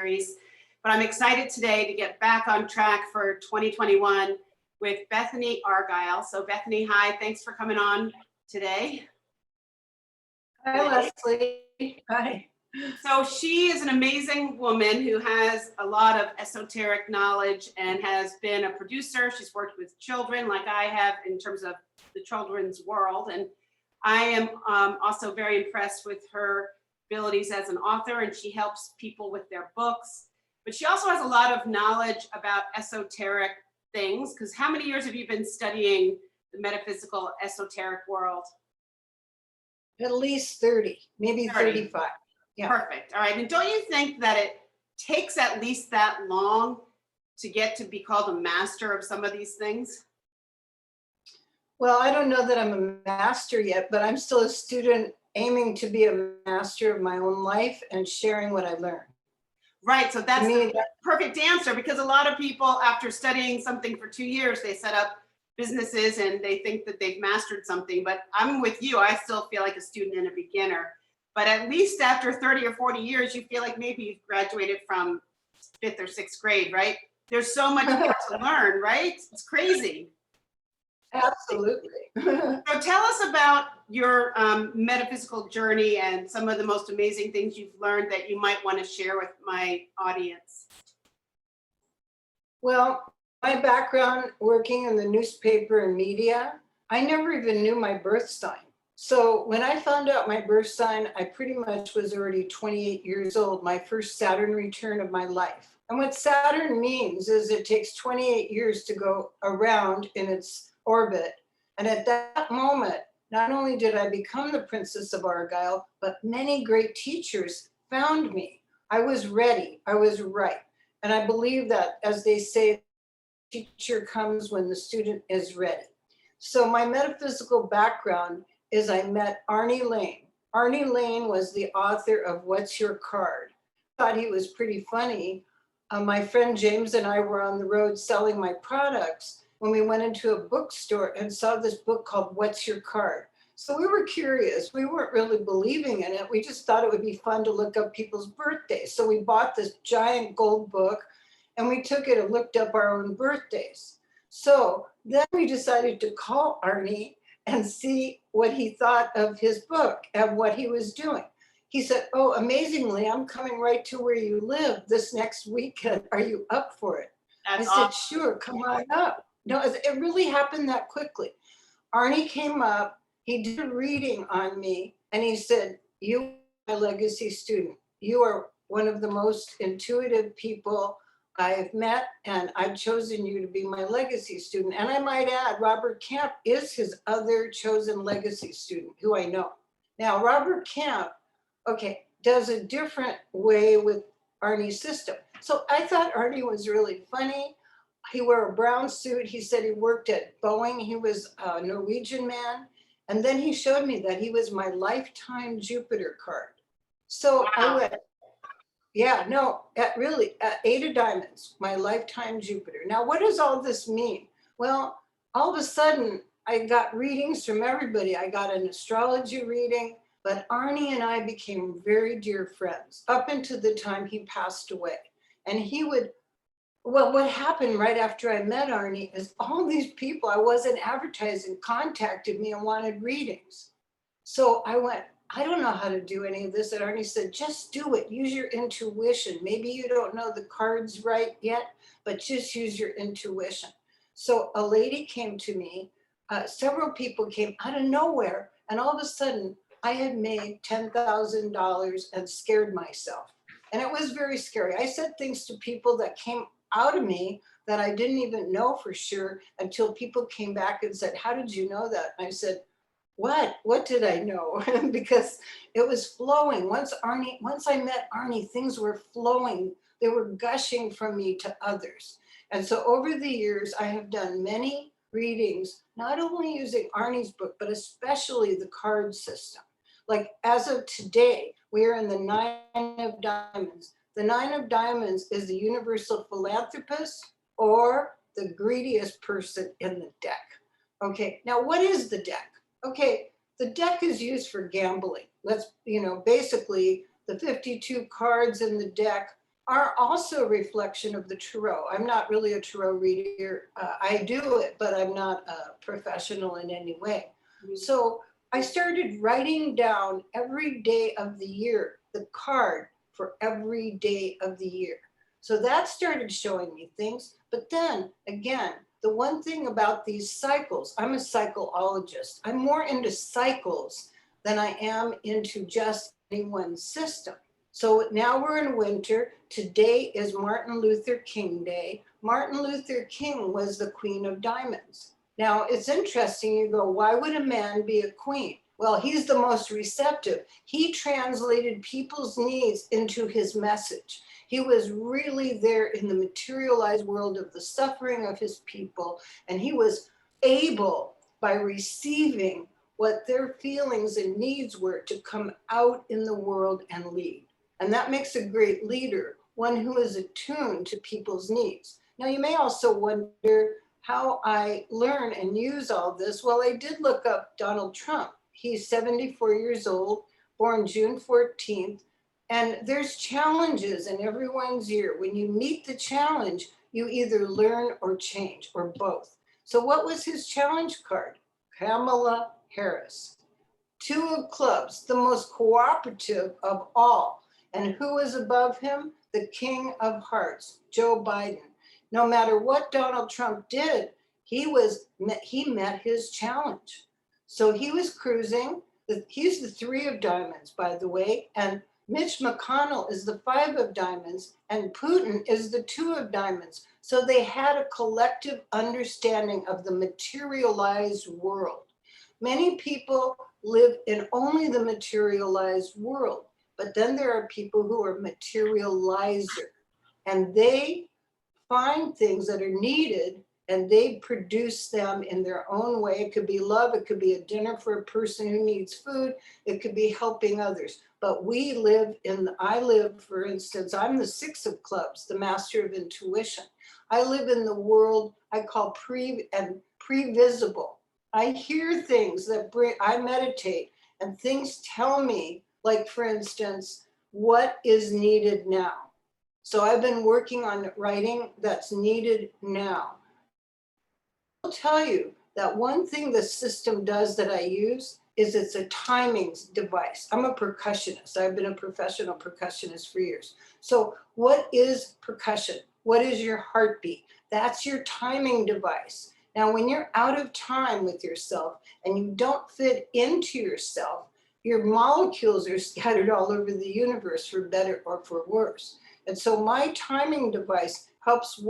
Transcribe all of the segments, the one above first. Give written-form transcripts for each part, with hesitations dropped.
series. But I'm excited today to get back on track for 2021 with Bethany Argisle. So Bethany, hi, thanks for coming on today. Hi, Leslie. Hi. So she is an amazing woman who has a lot of esoteric knowledge and has been a producer. She's worked with children like I have in terms of the children's world. And I am also very impressed with her abilities as an author, and she helps people with their books. But she also has a lot of knowledge about esoteric things, because how many years have you been studying the metaphysical esoteric world? At least 30, maybe 35. Yeah. Perfect. All right. And don't you think that it takes at least that long to get to be called a master of some of these things? Well, I don't know that I'm a master yet, but I'm still a student aiming to be a master of my own life and sharing what I learned. Right. So that's the perfect answer, because a lot of people, after studying something for 2 years, they set up businesses and they think that they've mastered something. But I'm with you. I still feel like a student and a beginner. But at least after 30 or 40 years, you feel like maybe you've graduated from 5th or 6th grade, right? There's so much more to learn, right? It's crazy. Absolutely. So tell us about your metaphysical journey and some of the most amazing things you've learned that you might want to share with my audience. Well, my background working in the newspaper and media, I never even knew my birth sign. So when I found out my birth sign, I pretty much was already 28 years old, my first Saturn return of my life. And what Saturn means is it takes 28 years to go around in its orbit. And at that moment, not only did I become the Princess of Argisle, but many great teachers found me. I was ready, I was right. And I believe that, as they say, the teacher comes when the student is ready. So my metaphysical background is I met Arnie Lane. Arnie Lane was the author of What's Your Card? I thought he was pretty funny. My friend James and I were on the road selling my products when we went into a bookstore and saw this book called What's Your Card? So we were curious. We weren't really believing in it. We just thought it would be fun to look up people's birthdays. So we bought this giant gold book and we took it and looked up our own birthdays. So then we decided to call Arnie and see what he thought of his book and what he was doing. He said, oh, amazingly, I'm coming right to where you live this next weekend. Are you up for it? That's I said, sure, come on up. No, it really happened that quickly. Arnie came up, he did a reading on me, and he said, you are my legacy student. You are one of the most intuitive people I have met, and I've chosen you to be my legacy student. And I might add, Robert Camp is his other chosen legacy student, who I know. Now, Robert Camp, okay, does a different way with Arnie's system. So I thought Arnie was really funny. He wore a brown suit. He said he worked at Boeing. He was a Norwegian man. And then he showed me that he was my lifetime Jupiter card. So I went, yeah, no, really, 8 of diamonds, my lifetime Jupiter. Now, what does all this mean? Well, all of a sudden, I got readings from everybody. I got an astrology reading, but Arnie and I became very dear friends up until the time he passed away. And he would, well, what happened right after I met Arnie is all these people I wasn't advertising contacted me and wanted readings. So I went, I don't know how to do any of this. And Arnie said, just do it. Use your intuition. Maybe you don't know the cards right yet, but just use your intuition. So a lady came to me, several people came out of nowhere. And all of a sudden I had made $10,000 and scared myself. And it was very scary. I said things to people that came out of me that I didn't even know for sure until people came back and said, how did you know that? And I said, what did I know? Because it was flowing. Once I met Arnie, things were flowing. They were gushing from me to others. And so over the years, I have done many readings, not only using Arnie's book, but especially the card system. Like as of today, we are in the 9 of diamonds. The 9 of diamonds is the universal philanthropist or the greediest person in the deck. Okay, now what is the deck? Okay, the deck is used for gambling. Basically the 52 cards in the deck are also a reflection of the tarot. I'm not really a tarot reader. I do it, but I'm not a professional in any way. So I started writing down every day of the year, the card for every day of the year. So that started showing me things. But then again, the one thing about these cycles, I'm a psychologist. I'm more into cycles than I am into just any one system. So now we're in winter. Today is Martin Luther King Day. Martin Luther King was the Queen of Diamonds. Now it's interesting, you go, why would a man be a queen? Well, he's the most receptive. He translated people's needs into his message. He was really there in the materialized world of the suffering of his people, and he was able, by receiving what their feelings and needs were, to come out in the world and lead. And that makes a great leader, one who is attuned to people's needs. Now, you may also wonder how I learn and use all this. Well, I did look up Donald Trump. He's 74 years old, born June 14th. And there's challenges in everyone's year. When you meet the challenge, you either learn or change, or both. So what was his challenge card? Kamala Harris. Two of clubs, the most cooperative of all. And who is above him? The King of Hearts, Joe Biden. No matter what Donald Trump did, he met his challenge. So he was cruising. He's the 3 of diamonds, by the way, and Mitch McConnell is the 5 of diamonds, and Putin is the 2 of diamonds. So they had a collective understanding of the materialized world. Many people live in only the materialized world, but then there are people who are materializer, and they find things that are needed and they produce them in their own way. It could be love, it could be a dinner for a person who needs food, it could be helping others. But I live, for instance, I'm the 6 of clubs, the master of intuition. I live in the world I call pre-visible. I hear things I meditate, and things tell me, like for instance, what is needed now. So I've been working on writing that's needed now. I'll tell you that one thing the system does that I use is it's a timing device. I'm a percussionist. I've been a professional percussionist for years. So what is percussion? What is your heartbeat? That's your timing device. Now, when you're out of time with yourself and you don't fit into yourself, your molecules are scattered all over the universe, for better or for worse. And so my timing device helps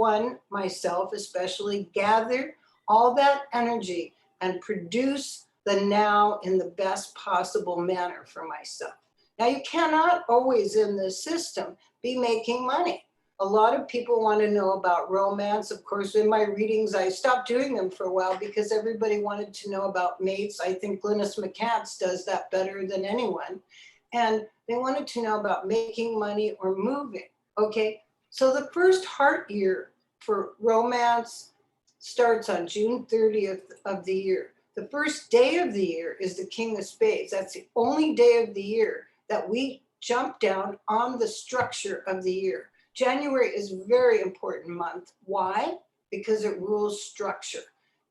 myself especially, gather all that energy and produce the now in the best possible manner for myself. Now, you cannot always in this system be making money. A lot of people want to know about romance. Of course, in my readings, I stopped doing them for a while because everybody wanted to know about mates. I think Glynis McCants does that better than anyone. And they wanted to know about making money or moving. Okay, so the first heart year for romance starts on June 30th of the year. The first day of the year is the King of Spades. That's the only day of the year that we jump down on the structure of the year. January is a very important month. Why? Because it rules structure.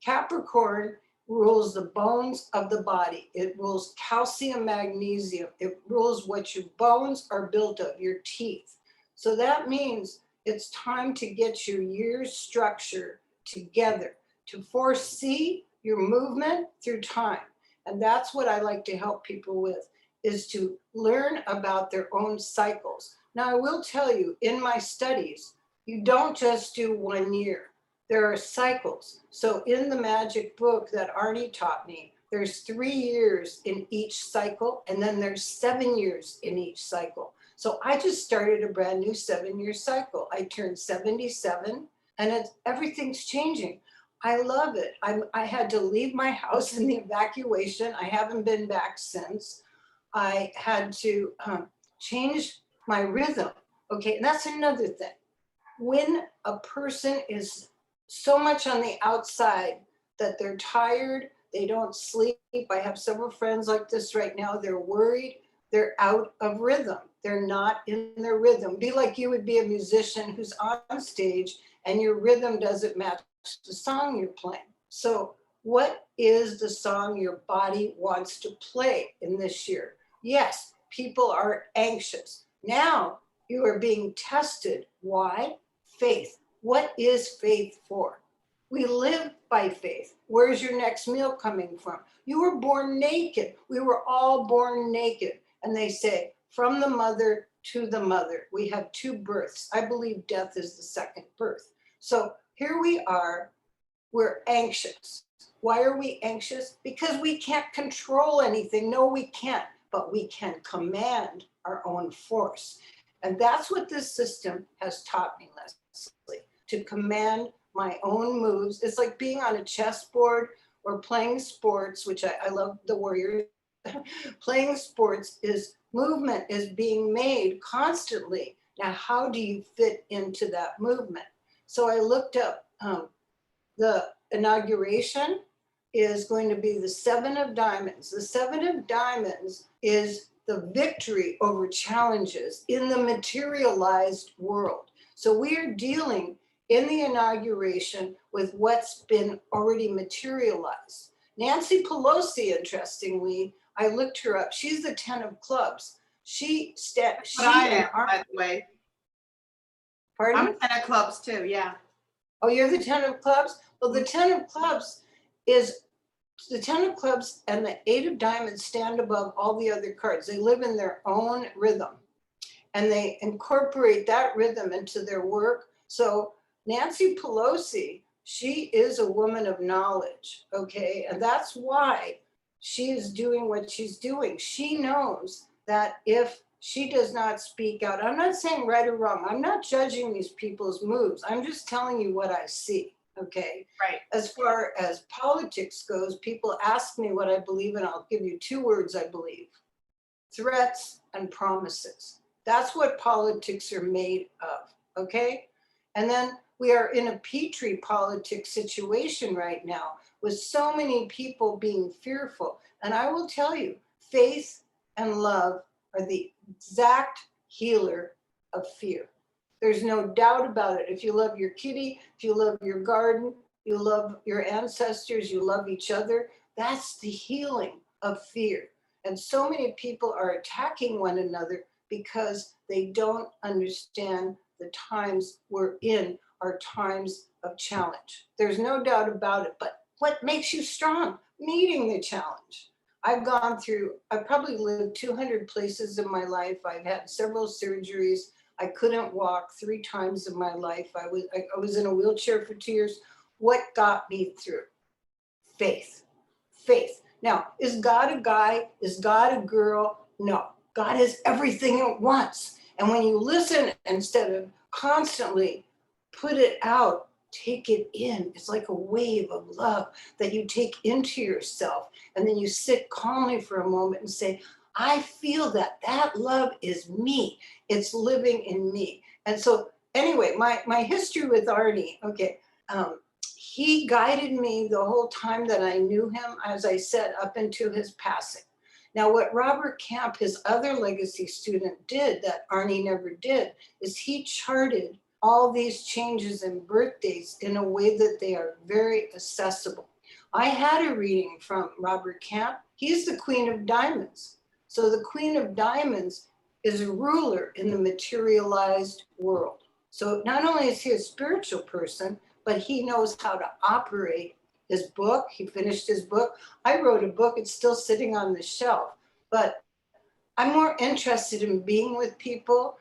Capricorn rules the bones of the body. It rules calcium, magnesium. It rules what your bones are built of, your teeth. So that means it's time to get your year's structure together, to foresee your movement through time. And that's what I like to help people with, is to learn about their own cycles. Now, I will tell you, in my studies, you don't just do 1 year. There are cycles. So in the magic book that Arnie taught me, there's 3 years in each cycle, and then there's 7 years in each cycle. So I just started a brand new 7-year cycle. I turned 77, and everything's changing. I love it. I had to leave my house in the evacuation. I haven't been back since. I had to change my rhythm. Okay, and that's another thing. When a person is so much on the outside that they're tired, they don't sleep. I have several friends like this right now. They're worried, they're out of rhythm. They're not in their rhythm. Be like you would be a musician who's on stage and your rhythm doesn't match the song you're playing. So what is the song your body wants to play in this year? Yes, people are anxious. Now you are being tested. Why? Faith. What is faith for? We live by faith. Where's your next meal coming from? You were born naked. We were all born naked. And they say, from the mother to the mother, we have two births. I believe death is the second birth. So here we are, we're anxious. Why are we anxious? Because we can't control anything. No, we can't, but we can command our own force. And that's what this system has taught me, Leslie, to command my own moves. It's like being on a chessboard or playing sports, which I love the Warriors. Playing sports is movement is being made constantly. Now, how do you fit into that movement? So I looked up the inauguration is going to be the 7 of diamonds. The 7 of diamonds is the victory over challenges in the materialized world. So we are dealing in the inauguration with what's been already materialized. Nancy Pelosi, interestingly, I looked her up. She's the 10 of clubs. She But I am, by the way. Pardon? I'm 10 of clubs too, yeah. Oh, you're the 10 of clubs? Well, the 10 of clubs is the 10 of clubs and the 8 of diamonds stand above all the other cards. They live in their own rhythm and they incorporate that rhythm into their work. So Nancy Pelosi, she is a woman of knowledge, okay? And that's why she is doing what she's doing. She knows that if she does not speak out, I'm not saying right or wrong. I'm not judging these people's moves. I'm just telling you what I see, okay? Right. As far as politics goes, people ask me what I believe, and I'll give you 2 words I believe: threats and promises. That's what politics are made of, okay? And then we are in a petri politics situation right now with so many people being fearful. And I will tell you, faith and love are the exact healer of fear. There's no doubt about it. If you love your kitty, if you love your garden, you love your ancestors, you love each other, that's the healing of fear. And so many people are attacking one another because they don't understand the times we're in are times of challenge. There's no doubt about it. But what makes you strong? Meeting the challenge. I've probably lived 200 places in my life. I've had several surgeries. I couldn't walk 3 times in my life. I was in a wheelchair for 2 years. What got me through? Faith. Faith. Now, is God a guy? Is God a girl? No. God is everything at once. And when you listen instead of constantly put it out, take it in. It's like a wave of love that you take into yourself. And then you sit calmly for a moment and say, I feel that love is me. It's living in me. And so anyway, my history with Arnie, okay, he guided me the whole time that I knew him, as I said, up into his passing. Now, what Robert Camp, his other legacy student, did that Arnie never did, is he charted all these changes in birthdays in a way that they are very accessible. I had a reading from Robert Camp. He's the Queen of Diamonds. So the Queen of Diamonds is a ruler in the materialized world. So not only is he a spiritual person, but he knows how to operate his book. He finished his book. I wrote a book. It's still sitting on the shelf. But I'm more interested in being with people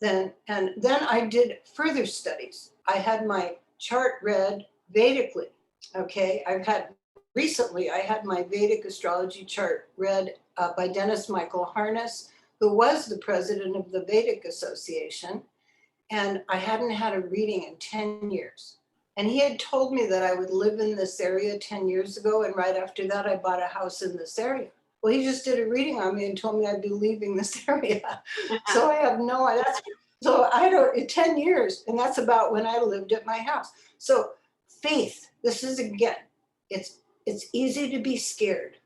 and then I did further studies. I had my chart read Vedically, okay? Recently, I had my Vedic astrology chart read by Dennis Michael Harness, who was the president of the Vedic Association. And I hadn't had a reading in 10 years. And he had told me that I would live in this area 10 years ago. And right after that, I bought a house in this area. Well, he just did a reading on me and told me I'd be leaving this area. So I have no idea. So I don't, in 10 years, and that's about when I lived at my house. So faith, this is again, it's easy to be scared.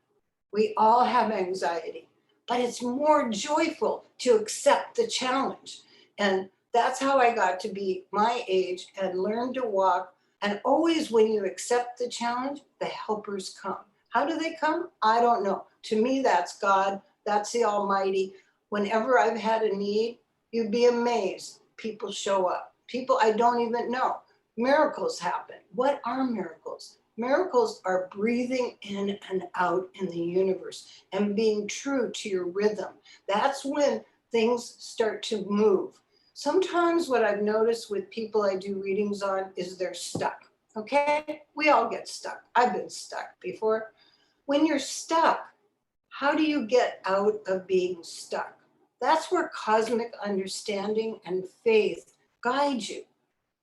We all have anxiety, but it's more joyful to accept the challenge. And that's how I got to be my age and learn to walk. And always when you accept the challenge, the helpers come. How do they come? I don't know. To me, that's God. That's the Almighty. Whenever I've had a need, you'd be amazed. People show up. People I don't even know. Miracles happen. What are miracles? Miracles are breathing in and out in the universe and being true to your rhythm. That's when things start to move. Sometimes what I've noticed with people I do readings on is they're stuck. Okay? We all get stuck. I've been stuck before. When you're stuck, how do you get out of being stuck? That's where cosmic understanding and faith guide you.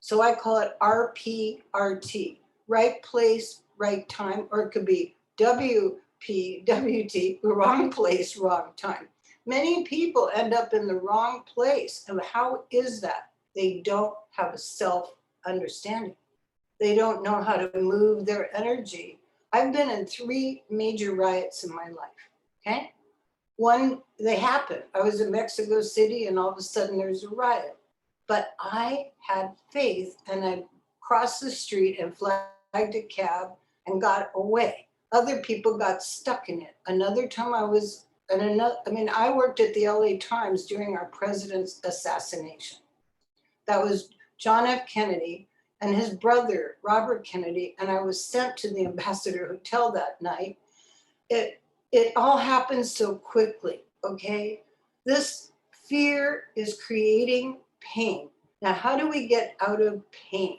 So I call it RPRT, right place, right time, or it could be WPWT, wrong place, wrong time. Many people end up in the wrong place. And how is that? They don't have a self understanding. They don't know how to move their energy. I've been in 3 major riots in my life. Okay? One, they happened. I was in Mexico City and all of a sudden there's a riot. But I had faith and I crossed the street and flagged a cab and got away. Other people got stuck in it. Another time I worked at the LA Times during our president's assassination. That was John F. Kennedy and his brother, Robert Kennedy, and I was sent to the Ambassador Hotel that night. It all happened so quickly, okay? This fear is creating pain. Now, how do we get out of pain?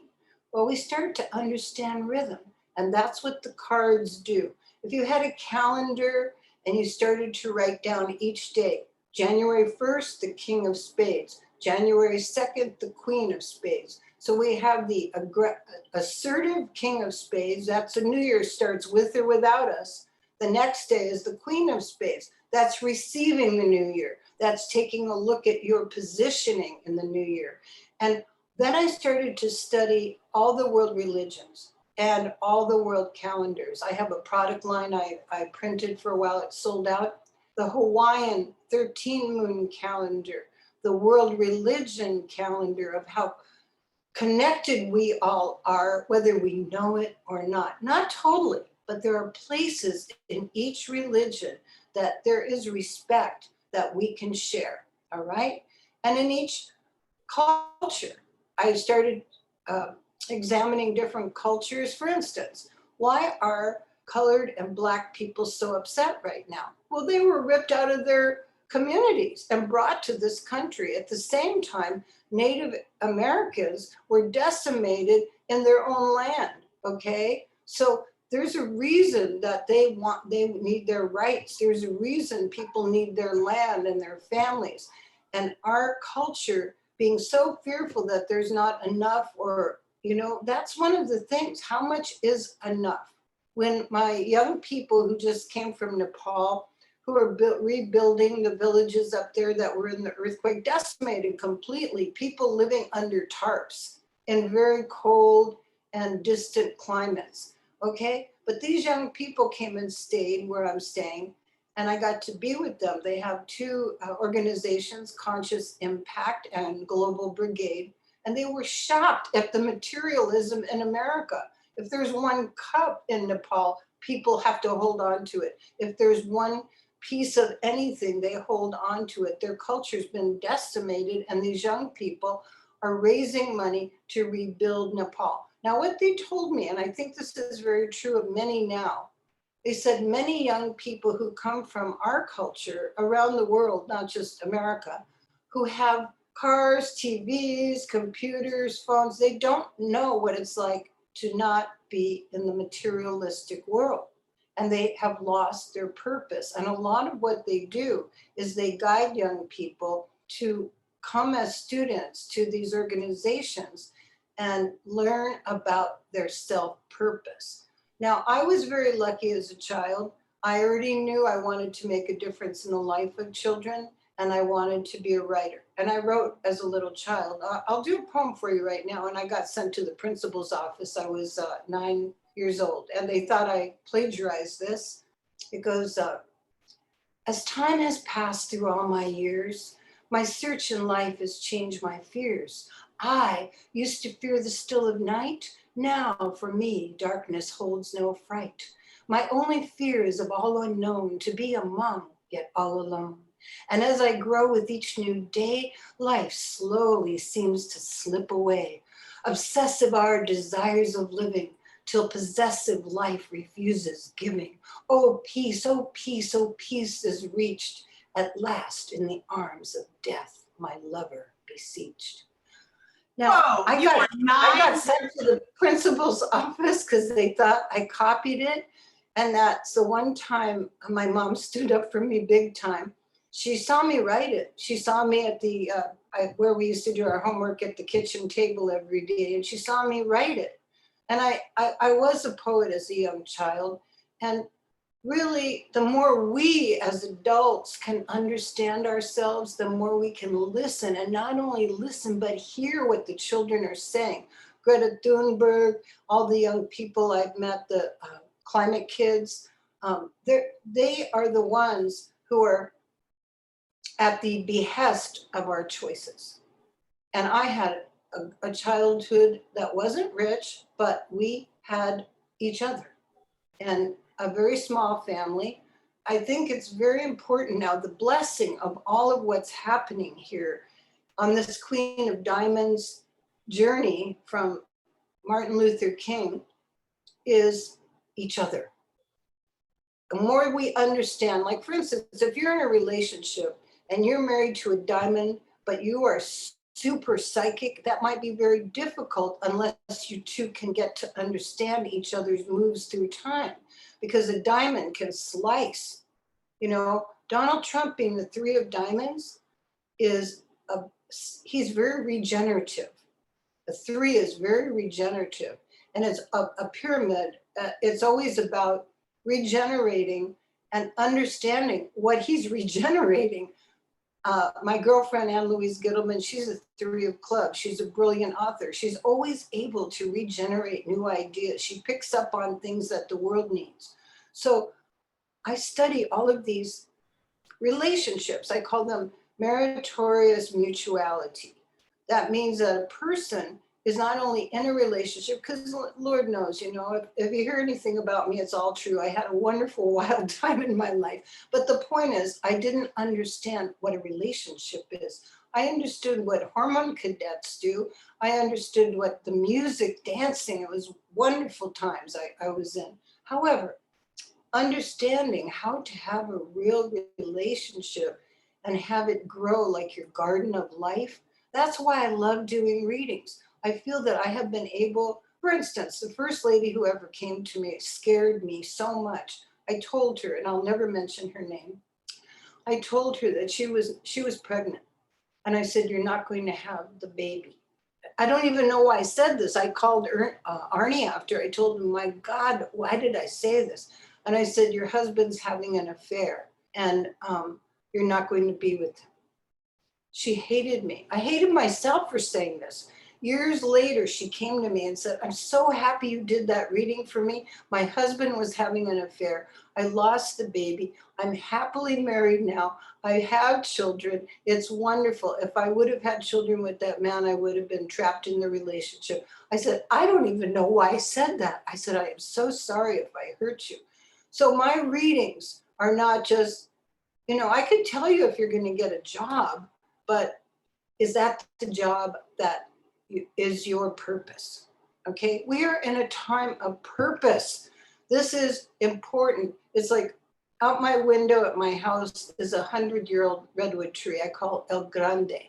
Well, we start to understand rhythm, and that's what the cards do. If you had a calendar and you started to write down each day, January 1st, the King of Spades, January 2nd, the Queen of Spades. So we have the assertive King of Spades. That's the New Year starts with or without us. The next day is the Queen of Spades. That's receiving the new year. That's taking a look at your positioning in the new year. And then I started to study all the world religions and all the world calendars. I have a product line I printed for a while. It sold out. The Hawaiian 13 moon calendar, the world religion calendar of how connected we all are, whether we know it or not. Not totally, but there are places in each religion that there is respect that we can share, all right? And in each culture, I started examining different cultures. For instance, why are colored and Black people so upset right now? Well, they were ripped out of their communities and brought to this country. At the same time, Native Americans were decimated in their own land, okay? So there's a reason that they need their rights. There's a reason people need their land and their families. And our culture being so fearful that there's not enough, or, that's one of the things. How much is enough? When my young people who just came from Nepal, who are rebuilding the villages up there that were in the earthquake, decimated completely, people living under tarps in very cold and distant climates. Okay, but these young people came and stayed where I'm staying, and I got to be with them. They have 2 organizations, Conscious Impact and Global Brigade, and they were shocked at the materialism in America. If there's 1 cup in Nepal, people have to hold on to it. If there's 1 piece of anything, they hold on to it. Their culture's been decimated, and these young people are raising money to rebuild Nepal. Now, what they told me, and I think this is very true of many now, they said many young people who come from our culture around the world, not just America, who have cars, TVs, computers, phones, they don't know what it's like to not be in the materialistic world. And they have lost their purpose. And a lot of what they do is they guide young people to come as students to these organizations and learn about their self-purpose. Now, I was very lucky as a child. I already knew I wanted to make a difference in the life of children, and I wanted to be a writer. And I wrote as a little child. I'll do a poem for you right now. And I got sent to the principal's office. I was 9 years old, and they thought I plagiarized this. It goes, As time has passed through all my years, my search in life has changed my fears. I used to fear the still of night. Now, for me, darkness holds no fright. My only fear is of all unknown, to be among, yet all alone. And as I grow with each new day, life slowly seems to slip away. Obsessive are desires of living, till possessive life refuses giving. Oh, peace, oh, peace, oh, peace is reached at last in the arms of death, my lover beseeched. Now, Whoa, I you got, were I got 9? sent to the principal's office because they thought I copied it. And that's the one time my mom stood up for me big time. She saw me write it. She saw me at the, where we used to do our homework at the kitchen table every day, and she saw me write it. And I was a poet as a young child. And really, the more we as adults can understand ourselves, the more we can listen, and not only listen, but hear what the children are saying. Greta Thunberg, all the young people I've met, the climate kids, they are the ones who are at the behest of our choices. And I had a childhood that wasn't rich, but we had each other and a very small family. I think it's very important now, the blessing of all of what's happening here on this Queen of Diamonds journey from Martin Luther King is each other. The more we understand, like for instance, if you're in a relationship and you're married to a diamond, but you are super psychic, that might be very difficult unless you two can get to understand each other's moves through time, because a diamond can slice. You know, Donald Trump being the 3 of diamonds he's very regenerative. The 3 is very regenerative, and it's a pyramid. It's always about regenerating and understanding what he's regenerating. My girlfriend, Anne Louise Gittleman, she's a 3 of clubs. She's a brilliant author. She's always able to regenerate new ideas. She picks up on things that the world needs. So I study all of these relationships. I call them meritorious mutuality. That means that a person is not only in a relationship, because Lord knows, you know, if you hear anything about me, it's all true. I had a wonderful, wild time in my life. But the point is, I didn't understand what a relationship is. I understood what hormone cadets do. I understood what the music, dancing, it was wonderful times I was in. However, understanding how to have a real relationship and have it grow like your garden of life, that's why I love doing readings. I feel that I have been able, for instance, the first lady who ever came to me scared me so much. I told her, and I'll never mention her name, I told her that she was pregnant. And I said, you're not going to have the baby. I don't even know why I said this. I called Arnie after. I told him, my God, why did I say this? And I said, your husband's having an affair, and you're not going to be with him. She hated me. I hated myself for saying this. Years later, she came to me and said, I'm so happy you did that reading for me. My husband was having an affair. I lost the baby. I'm happily married now. I have children. It's wonderful. If I would have had children with that man, I would have been trapped in the relationship. I said, I don't even know why I said that. I said, I am so sorry if I hurt you. So my readings are not just, you know, I could tell you if you're going to get a job, but is that the job that is your purpose? Okay, we are in a time of purpose. This is important. It's like out my window at my house is a 100-year-old redwood tree I call El Grande.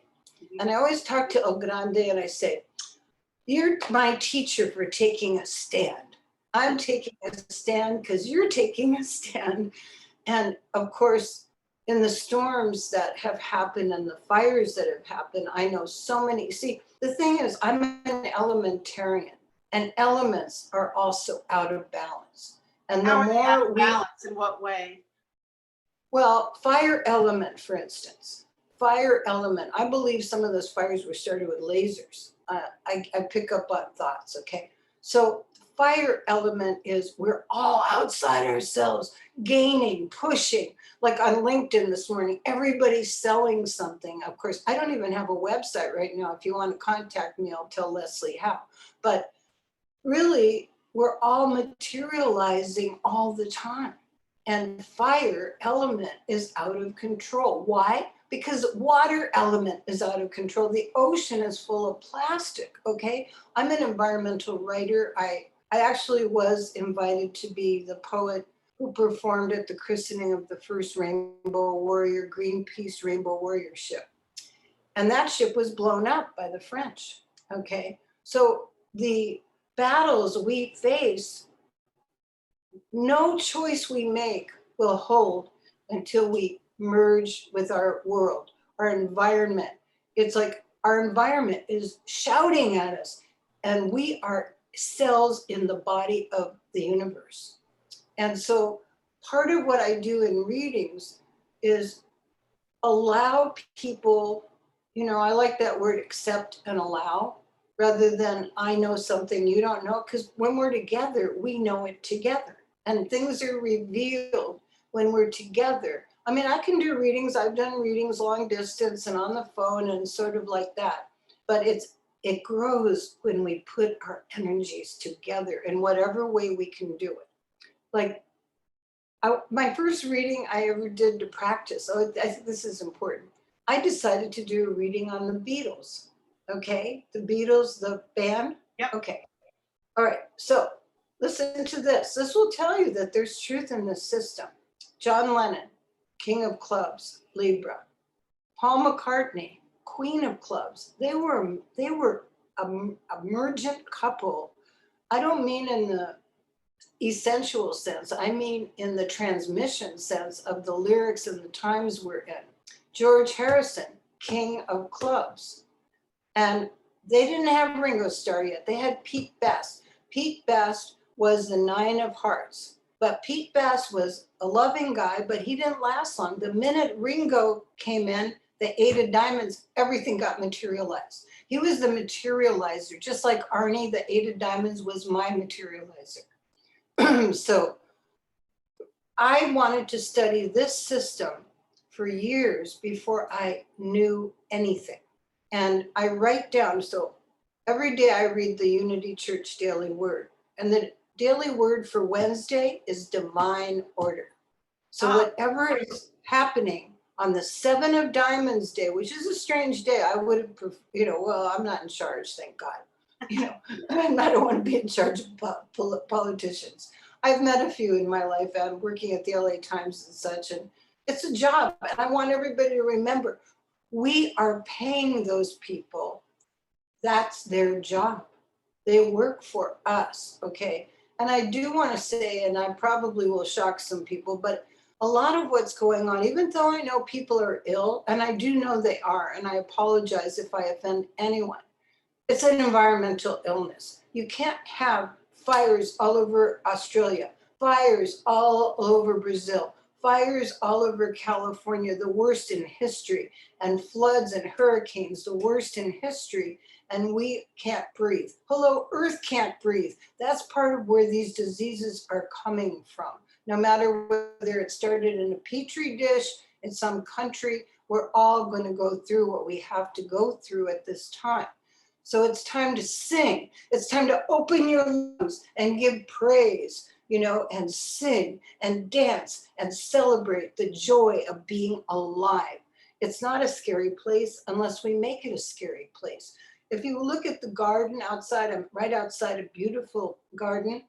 And I always talk to El Grande and I say, you're my teacher for taking a stand. I'm taking a stand because you're taking a stand. And of course, in the storms that have happened and the fires that have happened, I know so many. See, the thing is, I'm an elementarian, and elements are also out of balance. And the How are they out more of we, balance? In what way? well, fire element, for instance, fire element. I believe some of those fires were started with lasers. I pick up on thoughts, okay? So fire element is we're all outside ourselves, gaining, pushing. Like on LinkedIn this morning, everybody's selling something. Of course, I don't even have a website right now. If you want to contact me, I'll tell Leslie how. But really, we're all materializing all the time. And fire element is out of control. Why? Because water element is out of control. The ocean is full of plastic, okay? I'm an environmental writer. I actually was invited to be the poet who performed at the christening of the first Rainbow Warrior, Greenpeace Rainbow Warrior ship. And that ship was blown up by the French, okay? So the battles we face, no choice we make will hold until we merge with our world, our environment. It's like our environment is shouting at us, and we are cells in the body of the universe. And so part of what I do in readings is allow people, I like that word accept and allow, rather than I know something you don't know, because when we're together, we know it together. And things are revealed when we're together. I mean, I can do readings. I've done readings long distance and on the phone and sort of like that. But it grows when we put our energies together in whatever way we can do it. Like my first reading I ever did to practice, I think this is important. I decided to do a reading on the Beatles. Okay, the Beatles, the band. Yep. Okay. All right. So listen to this. This will tell you that there's truth in this system. John Lennon, King of Clubs, Libra. Paul McCartney, Queen of Clubs. They were a mergent couple. I don't mean in the essential sense. I mean in the transmission sense of the lyrics and the times we're in. George Harrison, King of Clubs. And they didn't have Ringo Starr yet. They had Pete Best. Pete Best was the 9 of Hearts. But Pete Best was a loving guy, but he didn't last long. The minute Ringo came in, the 8 of Diamonds, everything got materialized. He was the materializer, just like Arnie, the 8 of Diamonds was my materializer. So I wanted to study this system for years before I knew anything. And I write down, so every day I read the Unity Church Daily Word. And the daily word for Wednesday is divine order. So whatever is happening on the 7 of Diamonds day, which is a strange day, I would have, well, I'm not in charge, thank God. I don't want to be in charge of politicians. I've met a few in my life. I'm working at the LA Times and such, and it's a job. And I want everybody to remember, we are paying those people. That's their job. They work for us, okay? And I do want to say, and I probably will shock some people, but a lot of what's going on, even though I know people are ill, and I do know they are, and I apologize if I offend anyone, it's an environmental illness. You can't have fires all over Australia, fires all over Brazil, fires all over California, the worst in history, and floods and hurricanes, the worst in history, and we can't breathe. Hello, Earth can't breathe. That's part of where these diseases are coming from. No matter whether it started in a petri dish in some country, we're all going to go through what we have to go through at this time. So it's time to sing. It's time to open your lungs and give praise, and sing and dance and celebrate the joy of being alive. It's not a scary place unless we make it a scary place. If you look at the garden outside, I'm right outside a beautiful garden,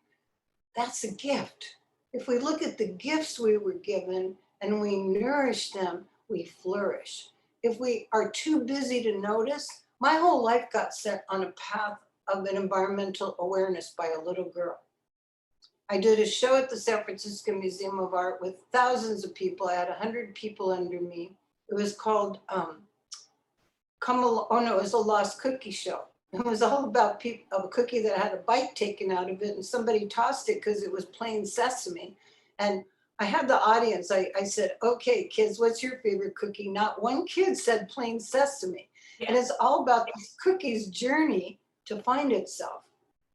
that's a gift. If we look at the gifts we were given and we nourish them, we flourish. If we are too busy to notice, my whole life got set on a path of an environmental awareness by a little girl. I did a show at the San Francisco Museum of Art with thousands of people. I had 100 people under me. It was called, it was a Lost Cookie Show. It was all about a cookie that had a bite taken out of it, and somebody tossed it because it was plain sesame. And I had the audience, I said, okay, kids, what's your favorite cookie? Not one kid said plain sesame. Yeah. And it's all about this cookie's journey to find itself.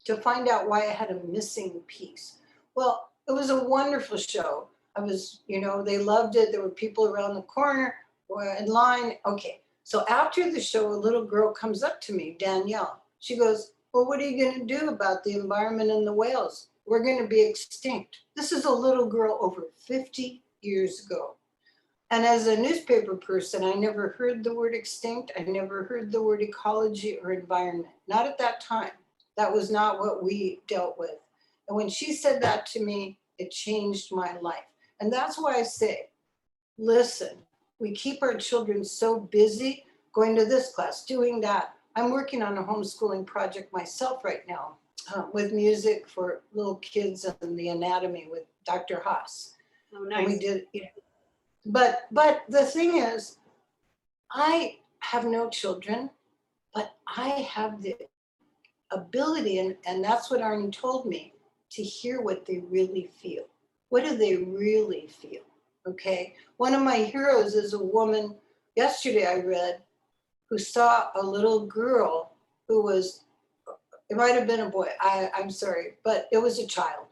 to find out why I had a missing piece. Well, it was a wonderful show. I was, they loved it. There were people around the corner were in line. Okay. So after the show, a little girl comes up to me, Danielle. She goes, well, what are you going to do about the environment and the whales? We're going to be extinct. This is a little girl over 50 years ago. And as a newspaper person, I never heard the word extinct. I never heard the word ecology or environment. Not at that time. That was not what we dealt with. And when she said that to me, it changed my life. And that's why I say, listen, we keep our children so busy going to this class, doing that. I'm working on a homeschooling project myself right now with music for little kids and the anatomy with Dr. Haas. Oh, nice. And we did, but the thing is, I have no children, but I have the ability, and that's what Arnie told me, to hear what they really feel. What do they really feel? Okay. One of my heroes is a woman, yesterday I read, who saw a little girl who was, it might have been a boy, I'm sorry, but it was a child.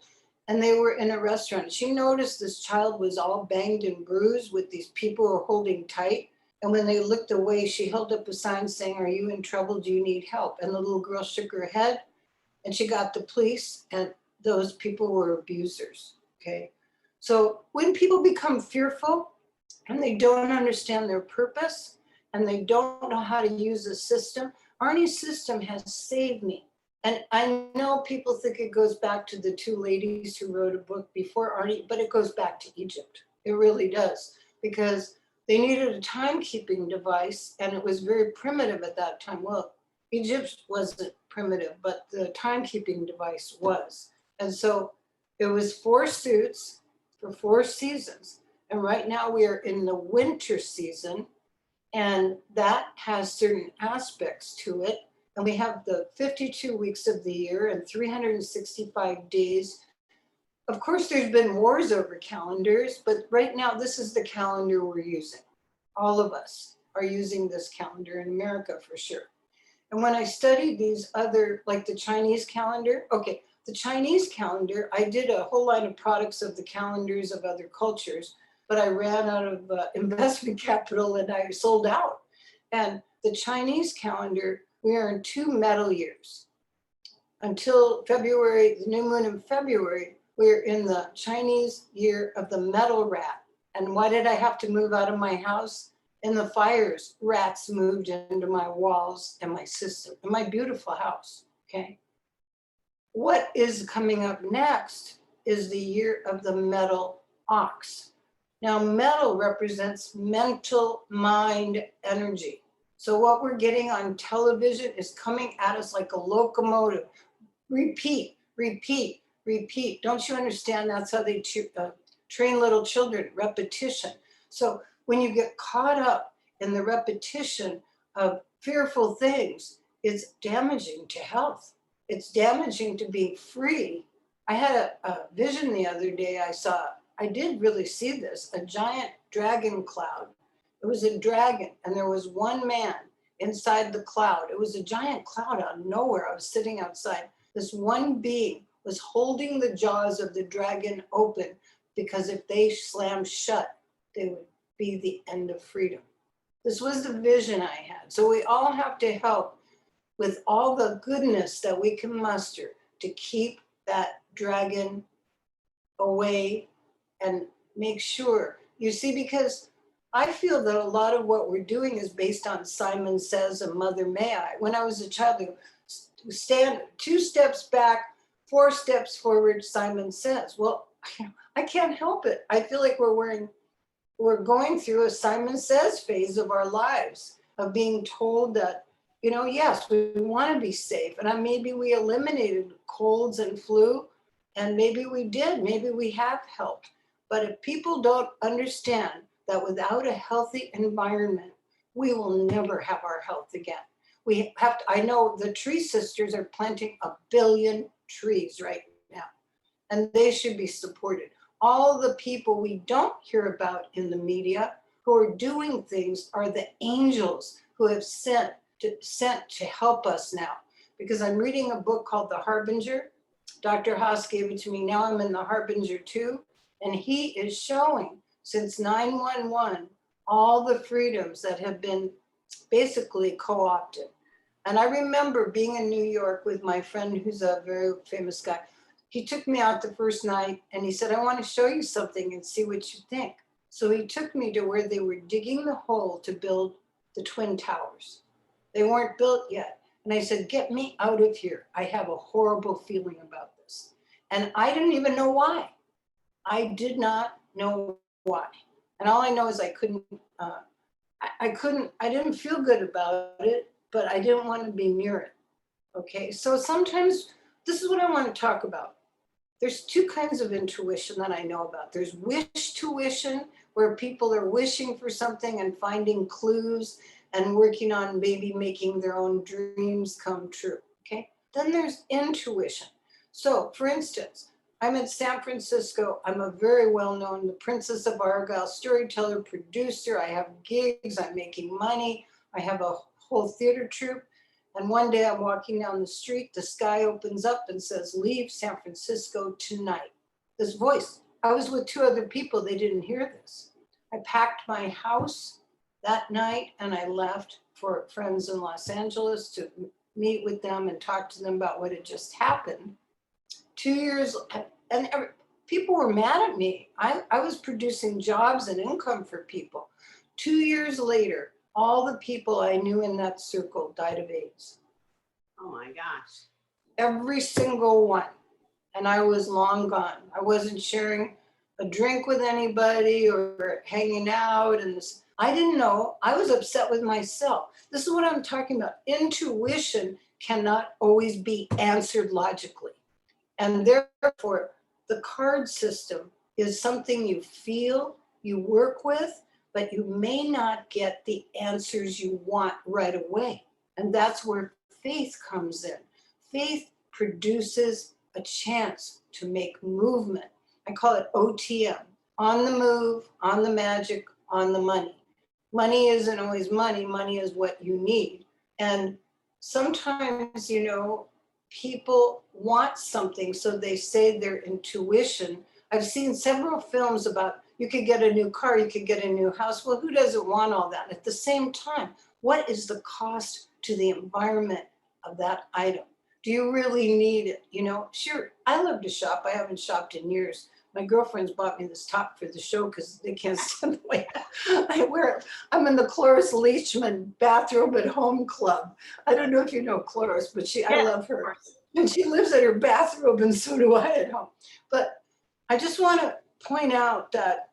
And they were in a restaurant. She noticed this child was all banged and bruised with these people who were holding tight. And when they looked away, she held up a sign saying, are you in trouble? Do you need help? And the little girl shook her head and she got the police, and those people were abusers, okay? So when people become fearful and they don't understand their purpose and they don't know how to use the system, Arnie's system has saved me. And I know people think it goes back to the two ladies who wrote a book before Arnie, but it goes back to Egypt. It really does, because they needed a timekeeping device, and it was very primitive at that time. Well, Egypt wasn't primitive, but the timekeeping device was. And so it was 4 suits for 4 seasons. And right now we are in the winter season, and that has certain aspects to it. And we have the 52 weeks of the year and 365 days. Of course, there's been wars over calendars, but right now this is the calendar we're using. All of us are using this calendar in America for sure. And when I studied these other, like the Chinese calendar, okay, the Chinese calendar, I did a whole line of products of the calendars of other cultures, but I ran out of investment capital and I sold out. And the Chinese calendar, we are in 2 metal years. Until February, the new moon in February, we're in the Chinese year of the metal rat. And why did I have to move out of my house? In the fires, rats moved into my walls and my system, and my beautiful house, okay? What is coming up next is the year of the metal ox. Now, metal represents mental mind energy. So what we're getting on television is coming at us like a locomotive. Repeat, repeat, repeat. Don't you understand? That's how they train little children, repetition. So when you get caught up in the repetition of fearful things, it's damaging to health. It's damaging to being free. I had a vision the other day. I did really see this, a giant dragon cloud. It was a dragon, and there was one man inside the cloud. It was a giant cloud out of nowhere. I was sitting outside. This one being was holding the jaws of the dragon open, because if they slammed shut, they would be the end of freedom. This was the vision I had. So we all have to help with all the goodness that we can muster to keep that dragon away and make sure. You see, because I feel that a lot of what we're doing is based on Simon Says and Mother May I. When I was a child, they go, stand 2 steps back, 4 steps forward, Simon Says. Well, I can't help it. I feel like we're going through a Simon Says phase of our lives, of being told that, yes, we want to be safe. And maybe we eliminated colds and flu, and maybe we did, maybe we have helped. But if people don't understand that without a healthy environment, we will never have our health again. We have to, I know the Tree Sisters are planting 1 billion trees right now, and they should be supported. All the people we don't hear about in the media who are doing things are the angels who have sent to help us now. because I'm reading a book called The Harbinger. Dr. Haas gave it to me. Now I'm in The Harbinger too. And he is showing since 9/11 all the freedoms that have been basically co-opted. And I remember being in New York with my friend who's a very famous guy. He took me out the first night and he said, I want to show you something and see what you think. So he took me to where they were digging the hole to build the Twin Towers. They weren't built yet. And I said, get me out of here. I have a horrible feeling about this. And I didn't even know why. I did not know why. And all I know is I didn't feel good about it, but I didn't want to be near it. Okay, so sometimes this is what I want to talk about. There's two kinds of intuition that I know about. There's wish tuition, where people are wishing for something and finding clues and working on maybe making their own dreams come true. Okay, then there's intuition. So for instance, I'm in San Francisco. I'm a very well-known, the Princess of Argisle, storyteller, producer. I have gigs, I'm making money. I have a whole theater troupe. And one day I'm walking down the street, the sky opens up and says, leave San Francisco tonight. This voice, I was with two other people, they didn't hear this. I packed my house that night and I left for friends in Los Angeles to meet with them and talk to them about what had just happened. 2 years, and people were mad at me. I was producing jobs and income for people. 2 years later, all the people I knew in that circle died of AIDS. Oh my gosh. Every single one. And I was long gone. I wasn't sharing a drink with anybody or hanging out. And this, I didn't know. I was upset with myself. This is what I'm talking about. Intuition cannot always be answered logically. And therefore, the card system is something you feel, you work with, but you may not get the answers you want right away. And that's where faith comes in. Faith produces a chance to make movement. I call it OTM, on the move, on the magic, on the money. Money isn't always money, money is what you need. And sometimes, people want something, so they say their intuition. I've seen several films about you could get a new car, you could get a new house. Well, who doesn't want all that? At the same time, what is the cost to the environment of that item? Do you really need it? Sure, I love to shop. I haven't shopped in years. My girlfriends bought me this top for the show because they can't stand the way I wear it. I'm in the Cloris Leachman bathrobe at home club. I don't know if you know Cloris, but I love her. And she lives in her bathrobe, and so do I at home. But I just want to point out that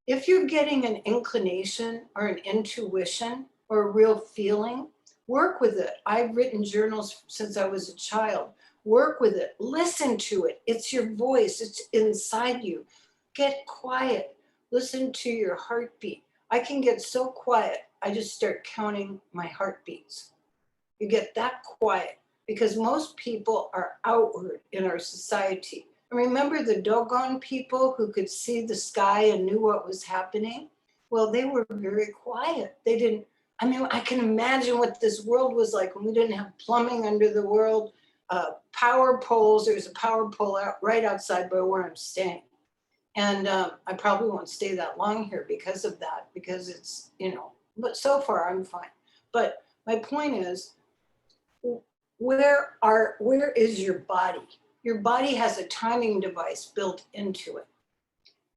if you're getting an inclination or an intuition or a real feeling, work with it. I've written journals since I was a child. Work with it. Listen to it. It's your voice. It's inside you. Get quiet. Listen to your heartbeat. I can get so quiet, I just start counting my heartbeats. You get that quiet because most people are outward in our society. And remember the Dogon people who could see the sky and knew what was happening? Well, they were very quiet. They didn't, I can imagine what this world was like when we didn't have plumbing under the world. Power poles, there's a power pole right outside by where I'm staying. And I probably won't stay that long here because of that, because it's, but so far I'm fine. But my point is, where is your body? Your body has a timing device built into it.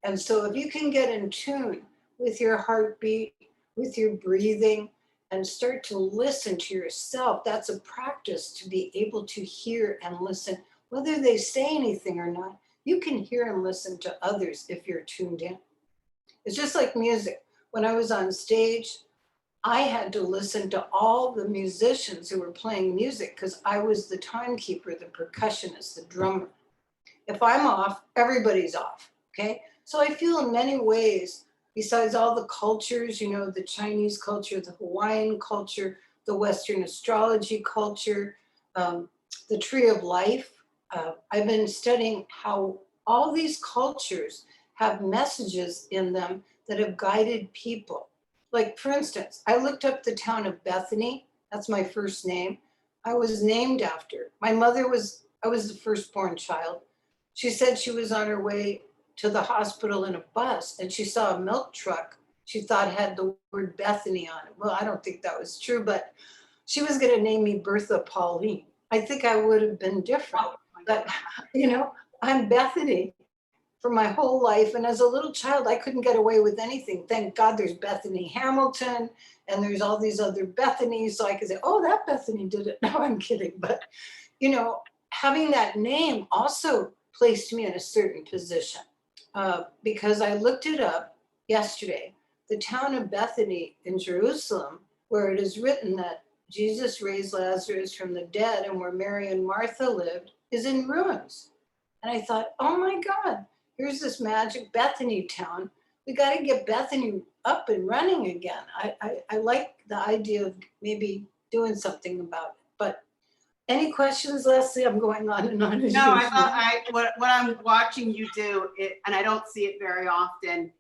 And so if you can get in tune with your heartbeat, with your breathing, and start to listen to yourself, that's a practice to be able to hear and listen, whether they say anything or not. You can hear and listen to others if you're tuned in. It's just like music. When I was on stage, I had to listen to all the musicians who were playing music because I was the timekeeper, the percussionist, the drummer. If I'm off, everybody's off, okay? So I feel in many ways, besides all the cultures, the Chinese culture, the Hawaiian culture, the Western astrology culture, the tree of life. I've been studying how all these cultures have messages in them that have guided people. Like, for instance, I looked up the town of Bethany. That's my first name. I was named after. I was the firstborn child. She said she was on her way to the hospital in a bus and she saw a milk truck she thought had the word Bethany on it. Well, I don't think that was true, but she was going to name me Bertha Pauline. I think I would have been different, Oh my but God. I'm Bethany for my whole life. And as a little child, I couldn't get away with anything. Thank God there's Bethany Hamilton and there's all these other Bethanies. So I could say, oh, that Bethany did it. No, I'm kidding. But, having that name also placed me in a certain position because I looked it up yesterday. The town of Bethany in Jerusalem, where it is written that Jesus raised Lazarus from the dead and where Mary and Martha lived, is in ruins. And I thought, oh my God, here's this magic Bethany town. We got to get Bethany up and running again. I like the idea of maybe doing something about it. But any questions, Leslie? I'm going on and on as No, I usual. thought what I'm watching you do, and I don't see it very often,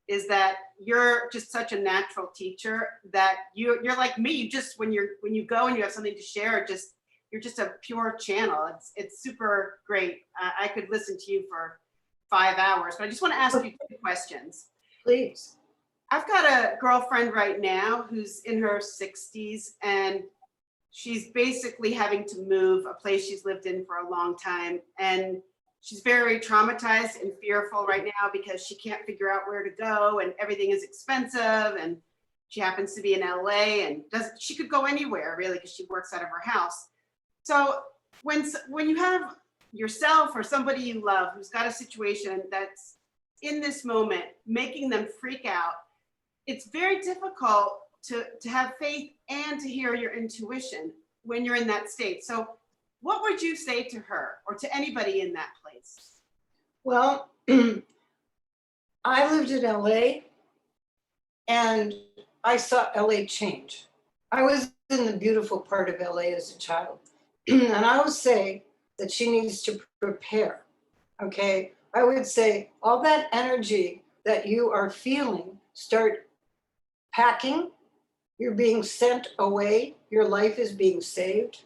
is that you're just such a natural teacher that you're like me. You just when you go and you have something to share, you're just a pure channel. It's super great. I could listen to you for 5 hours, but I just want to ask you 2 questions. Please. I've got a girlfriend right now who's in her 60s and she's basically having to move a place she's lived in for a long time. And she's very traumatized and fearful right now because she can't figure out where to go and everything is expensive. And she happens to be in LA and she could go anywhere really because she works out of her house. So when you have yourself or somebody you love who's got a situation that's in this moment, making them freak out, it's very difficult to have faith and to hear your intuition when you're in that state. So what would you say to her or to anybody in that place? Well, I lived in LA and I saw LA change. I was in the beautiful part of LA as a child. And I would say that she needs to prepare. Okay. I would say all that energy that you are feeling, start packing. You're being sent away. Your life is being saved.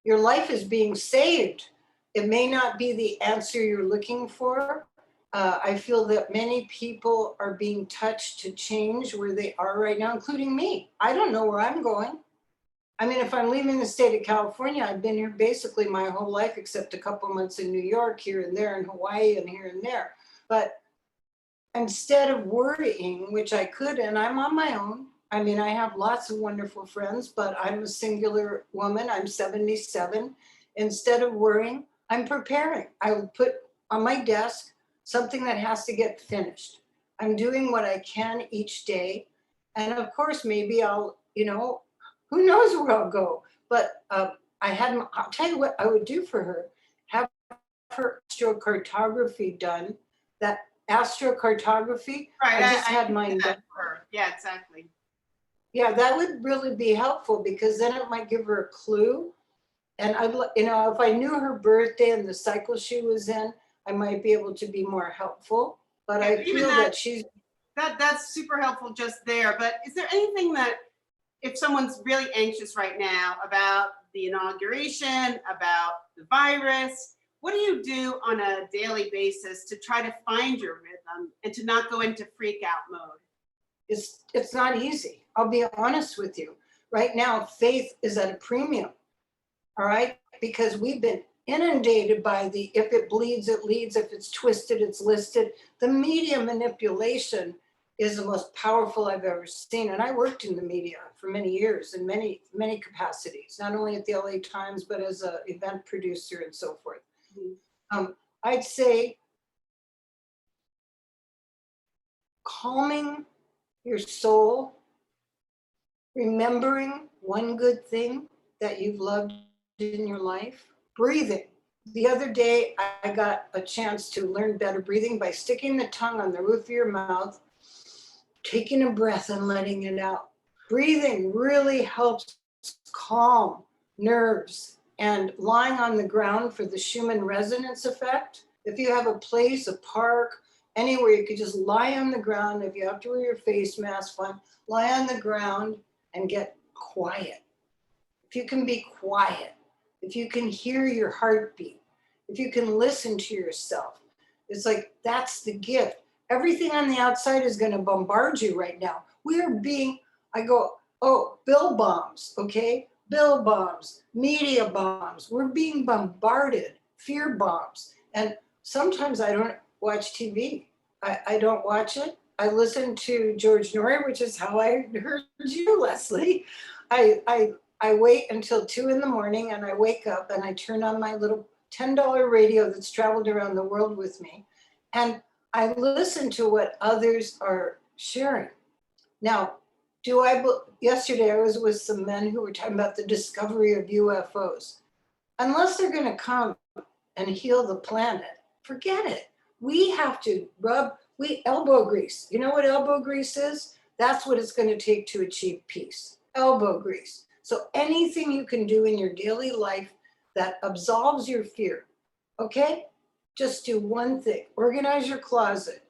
Your life is being saved. It may not be the answer you're looking for. I feel that many people are being touched to change where they are right now, including me. I don't know where I'm going. I mean, if I'm leaving the state of California, I've been here basically my whole life, except a couple months in New York, here and there, in Hawaii and here and there. But instead of worrying, which I could, and I'm on my own. I mean, I have lots of wonderful friends, but I'm a singular woman. I'm 77. Instead of worrying, I'm preparing. I would put on my desk something that has to get finished. I'm doing what I can each day. And of course, maybe I'll, who knows where I'll go. But I'll tell you what I would do for her. Have her astrocartography done. That astrocartography, Right, I just had can mine do done. that for her. Yeah, exactly. Yeah, that would really be helpful because then it might give her a clue. And if I knew her birthday and the cycle she was in, I might be able to be more helpful. But Yeah, I but even feel that she's, that's super helpful just there. But is there anything that if someone's really anxious right now about the inauguration, about the virus, what do you do on a daily basis to try to find your rhythm and to not go into freak out mode? it's not easy. I'll be honest with you. Right now, faith is at a premium. All right, because we've been inundated by the if it bleeds, it leads, if it's twisted, it's listed. The media manipulation is the most powerful I've ever seen. And I worked in the media for many years in many, many capacities, not only at the LA Times, but as an event producer and so forth. Mm-hmm. I'd say calming your soul, remembering one good thing that you've loved in your life, breathing. The other day, I got a chance to learn better breathing by sticking the tongue on the roof of your mouth, taking a breath and letting it out. Breathing really helps calm nerves, and lying on the ground for the Schumann resonance effect. If you have a place, a park, anywhere you could just lie on the ground. If you have to wear your face mask, fine, lie on the ground and get quiet. if you can be quiet, if you can hear your heartbeat, if you can listen to yourself, it's like, that's the gift. Everything on the outside is going to bombard you right now. We are being, I go, oh, bill bombs, okay? Bill bombs, media bombs. We're being bombarded, fear bombs. And sometimes I don't watch TV. I don't watch it. I listen to George Norrie, which is how I heard you, Leslie. I wait until 2 a.m. and I wake up and I turn on my little $10 radio that's traveled around the world with me. And I listen to what others are sharing. Now, yesterday I was with some men who were talking about the discovery of UFOs. Unless they're going to come and heal the planet, forget it. We have to elbow grease. You know what elbow grease is? That's what it's going to take to achieve peace. Elbow grease. So anything you can do in your daily life that absolves your fear, okay? Just do one thing. Organize your closet.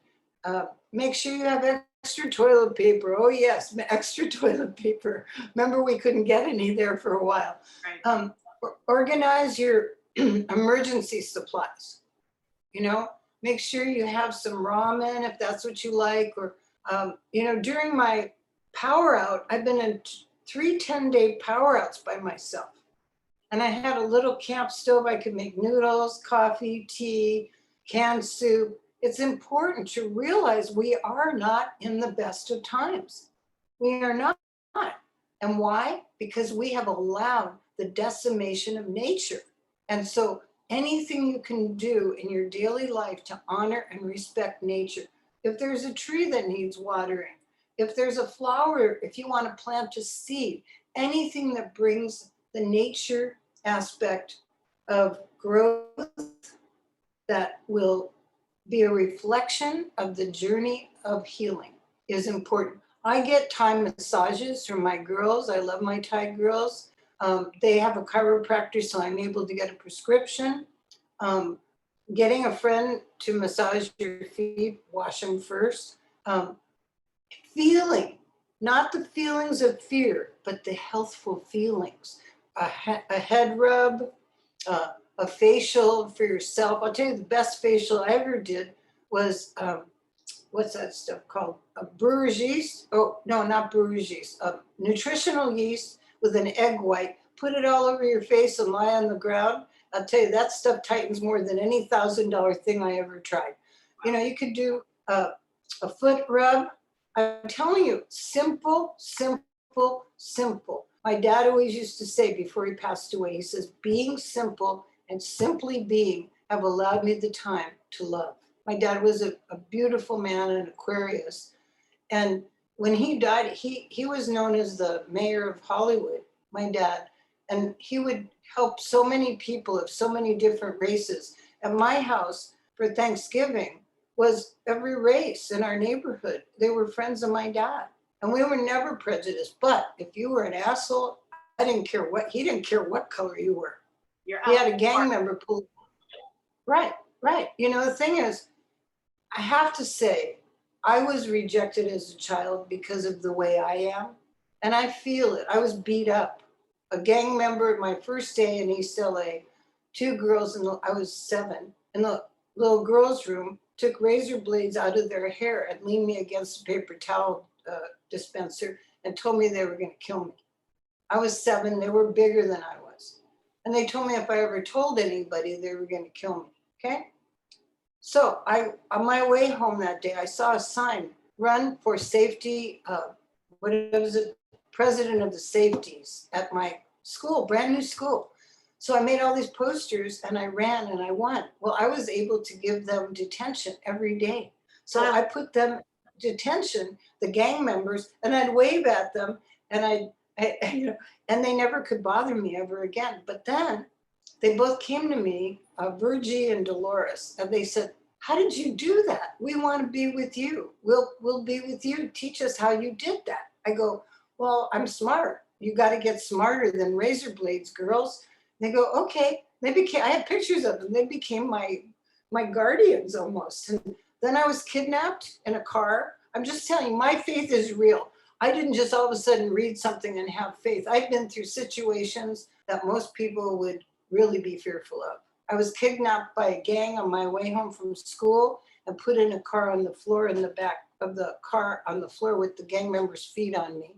Make sure you have extra toilet paper. Oh yes, extra toilet paper. Remember, we couldn't get any there for a while. Right. Organize your emergency supplies. You know, make sure you have some ramen if that's what you like. Or, during my power out, I've been in 3 10-day power outs by myself. And I had a little camp stove. I could make noodles, coffee, tea, canned soup. It's important to realize we are not in the best of times. We are not. And why? Because we have allowed the decimation of nature. And so anything you can do in your daily life to honor and respect nature. If there's a tree that needs watering, if there's a flower, if you want to plant a seed, anything that brings the nature aspect of growth that will be a reflection of the journey of healing is important. I get Thai massages from my girls. I love my Thai girls. They have a chiropractor, so I'm able to get a prescription. Getting a friend to massage your feet, wash them first. Feeling, not the feelings of fear, but the healthful feelings. A head rub, a facial for yourself. I'll tell you the best facial I ever did was, what's that stuff called? A brewer's yeast? Oh, no, not brewer's yeast. Nutritional yeast with an egg white. Put it all over your face and lie on the ground. I'll tell you, that stuff tightens more than any $1,000 thing I ever tried. You know, you could do a foot rub. I'm telling you, simple, simple, simple. My dad always used to say before he passed away, he says, being simple and simply being have allowed me the time to love. My dad was a beautiful man, an Aquarius. And when he died, he was known as the mayor of Hollywood, my dad. And he would help so many people of so many different races. At my house for Thanksgiving was every race in our neighborhood. They were friends of my dad. And we were never prejudiced. But if you were an asshole, he didn't care what color you were. He had a gang member pull. Right. You know, the thing is, I have to say, I was rejected as a child because of the way I am. And I feel it. I was beat up. A gang member my first day in East LA, 2 girls, I was 7, in the little girls' room, took razor blades out of their hair and leaned me against a paper towel dispenser and told me they were going to kill me. I was 7. They were bigger than I was. And they told me if I ever told anybody, they were going to kill me. Okay? So on my way home that day, I saw a sign, run for safety, what was it? President of the safeties at my school, brand new school. So I made all these posters and I ran and I won. Well, I was able to give them detention every day. So I put them detention, the gang members, and I'd wave at them and and they never could bother me ever again. But then they both came to me, Virgie and Dolores, and they said, how did you do that? We want to be with you. We'll be with you. Teach us how you did that. I go, well, I'm smart. You got to get smarter than razor blades, girls. They go, okay. I had pictures of them. They became my guardians almost. And then I was kidnapped in a car. I'm just telling you, my faith is real. I didn't just all of a sudden read something and have faith. I've been through situations that most people would really be fearful of. I was kidnapped by a gang on my way home from school and put in a car on the floor, in the back of the car on the floor with the gang members' feet on me.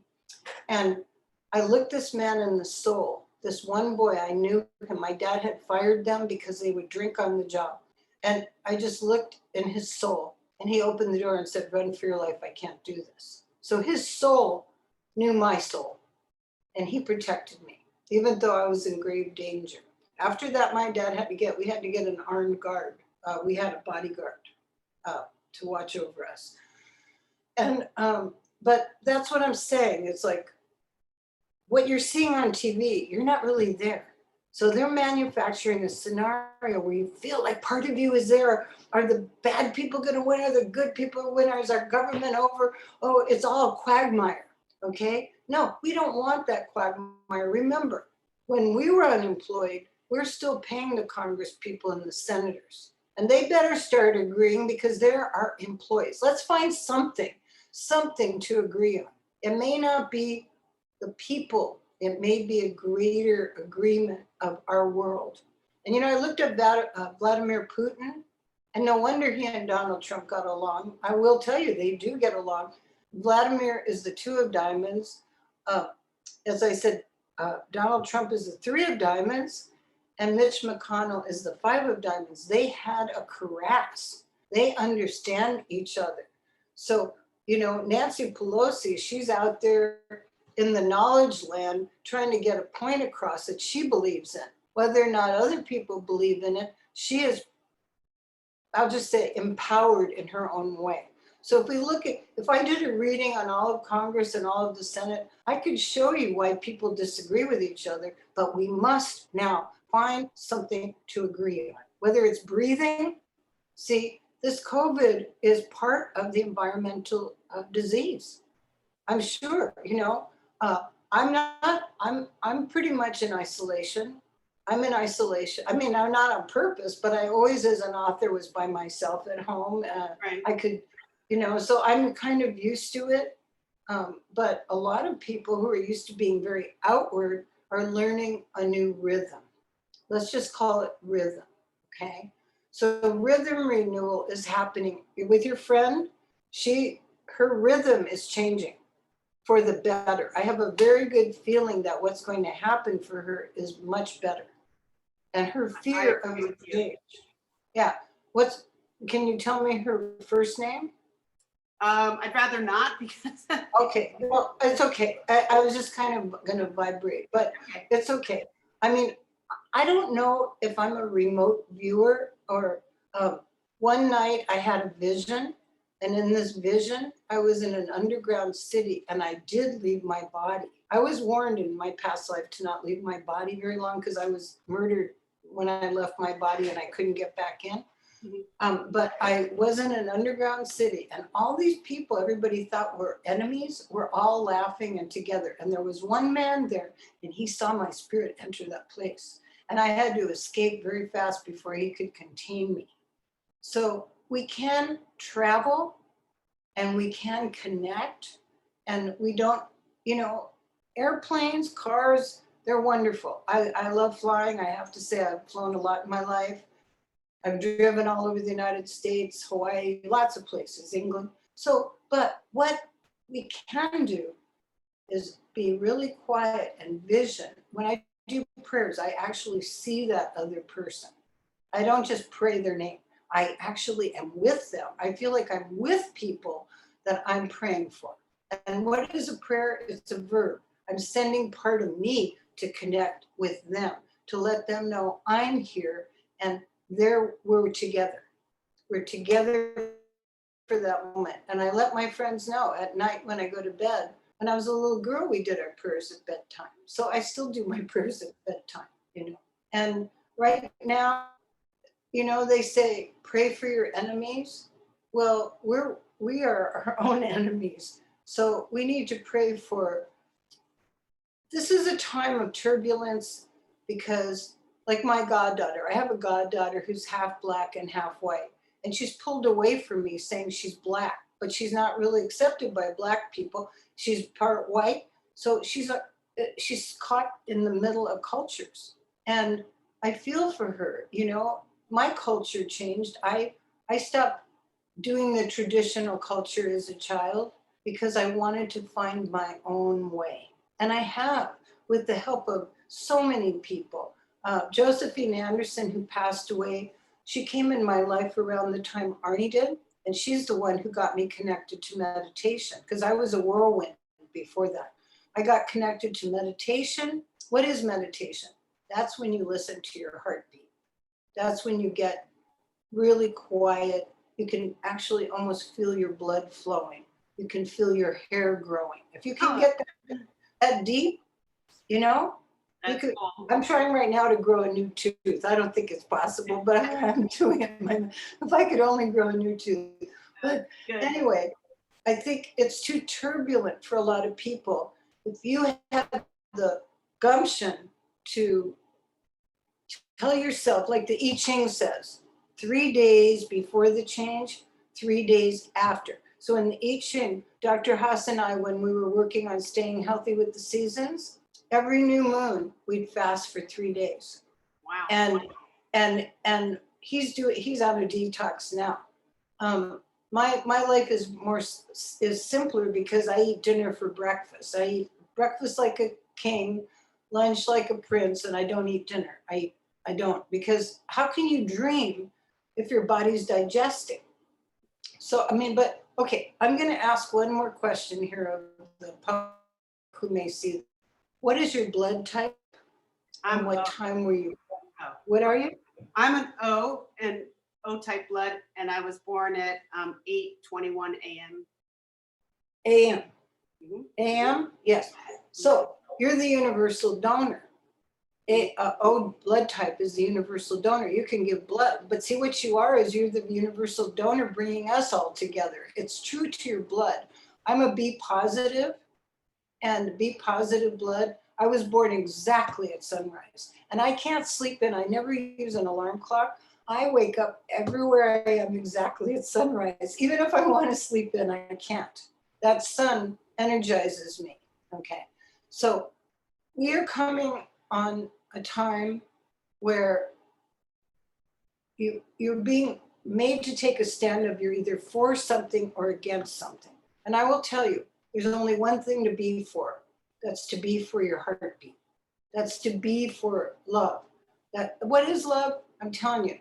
And I looked this man in the soul. This one boy, I knew him. My dad had fired them because they would drink on the job. And I just looked in his soul, and he opened the door and said, "Run for your life. I can't do this." So his soul knew my soul, and he protected me, even though I was in grave danger. After that, my dad we had to get an armed guard. We had a bodyguard to watch over us. And, but that's what I'm saying. It's like, what you're seeing on TV, you're not really there. So they're manufacturing a scenario where you feel like part of you is there. Are the bad people going to win? Are the good people win? Is our government over? Oh, it's all a quagmire. Okay? No, we don't want that quagmire. Remember, when we were unemployed, we're still paying the Congress people and the senators. And they better start agreeing because they're our employees. Let's find something to agree on. It may not be the people, it may be a greater agreement of our world. And I looked at Vladimir Putin, and no wonder he and Donald Trump got along. I will tell you, they do get along. Vladimir is the 2 of diamonds. As I said, Donald Trump is the 3 of diamonds, and Mitch McConnell is the 5 of diamonds. They had a cuirass. They understand each other. So, Nancy Pelosi, she's out there in the knowledge land trying to get a point across that she believes in. Whether or not other people believe in it, she is, I'll just say, empowered in her own way. So if I did a reading on all of Congress and all of the Senate, I could show you why people disagree with each other, but we must now find something to agree on. Whether it's breathing, see, this COVID is part of the environmental disease. I'm sure, I'm pretty much in isolation. I'm in isolation. I mean, I'm not on purpose, but I always, as an author, was by myself at home. Right. I could, so I'm kind of used to it. But a lot of people who are used to being very outward are learning a new rhythm. Let's just call it rhythm, okay? So rhythm renewal is happening with your friend. Her rhythm is changing for the better. I have a very good feeling that what's going to happen for her is much better. And her fear of the change. Yeah. Can you tell me her first name? I'd rather not because. Okay, well, it's okay. I was just kind of gonna vibrate, but it's okay. I mean, I don't know if I'm a remote viewer or one night I had a vision, and in this vision, I was in an underground city and I did leave my body. I was warned in my past life to not leave my body very long because I was murdered when I left my body and I couldn't get back in. But I was in an underground city, and all these people everybody thought were enemies were all laughing and together. And there was one man there, and he saw my spirit enter that place. And I had to escape very fast before he could contain me. So we can travel and we can connect, and we don't, airplanes, cars, they're wonderful. I love flying. I have to say I've flown a lot in my life. I've driven all over the United States, Hawaii, lots of places, England. So, but what we can do is be really quiet and vision. When I do prayers, I actually see that other person. I don't just pray their name. I actually am with them. I feel like I'm with people that I'm praying for. And what is a prayer? It's a verb. I'm sending part of me to connect with them, to let them know I'm here and we're together. We're together for that moment. And I let my friends know at night when I go to bed. When I was a little girl, we did our prayers at bedtime. So I still do my prayers at bedtime, And right now, they say, pray for your enemies. Well, we are our own enemies. So we need to pray for, this is a time of turbulence because like my goddaughter, I have a goddaughter who's half black and half white, and she's pulled away from me saying she's black, but she's not really accepted by Black people. She's part white, so she's caught in the middle of cultures. And I feel for her, you know, my culture changed. I stopped doing the traditional culture as a child because I wanted to find my own way. And I have, with the help of so many people. Josephine Anderson, who passed away, she came in my life around the time Arnie did. And she's the one who got me connected to meditation because I was a whirlwind before that. I got connected to meditation. What is meditation? That's when you listen to your heartbeat. That's when you get really quiet. You can actually almost feel your blood flowing. You can feel your hair growing. If you can get that deep, you know, you could. Cool. I'm trying right now to grow a new tooth. I don't think it's possible, but I'm doing it. If I could only grow a new tooth. But Good. anyway, I think it's too turbulent for a lot of people. If you have the gumption to tell yourself, like the I Ching says, 3 days before the change, 3 days after. So in the I Ching, Dr. Haas and I, when we were working on staying healthy with the seasons, every new moon, we'd fast for 3 days. Wow. And he's on a detox now. My life is simpler because I eat dinner for breakfast. I eat breakfast like a king, lunch like a prince, and I don't eat dinner. I don't, because how can you dream if your body's digesting? So, I mean, but okay, I'm going to ask one more question here of the public who may see. What is your blood type? And what time were you? What are you? I'm an O and O type blood, and I was born at 8:21 a.m. AM. Mhm. AM? Yes. So you're the universal donor. O blood type is the universal donor. You can give blood, but see what you are is you're the universal donor bringing us all together. It's true to your blood. I'm a B positive, and B positive blood. I was born exactly at sunrise, and I can't sleep in. I never use an alarm clock. I wake up everywhere I am exactly at sunrise. Even if I want to sleep in, I can't. That sun energizes me. Okay, so we are coming on a time where you're being made to take a stand of you're either for something or against something. And I will tell you, there's only one thing to be for. That's to be for your heartbeat. That's to be for love. What is love? I'm telling you,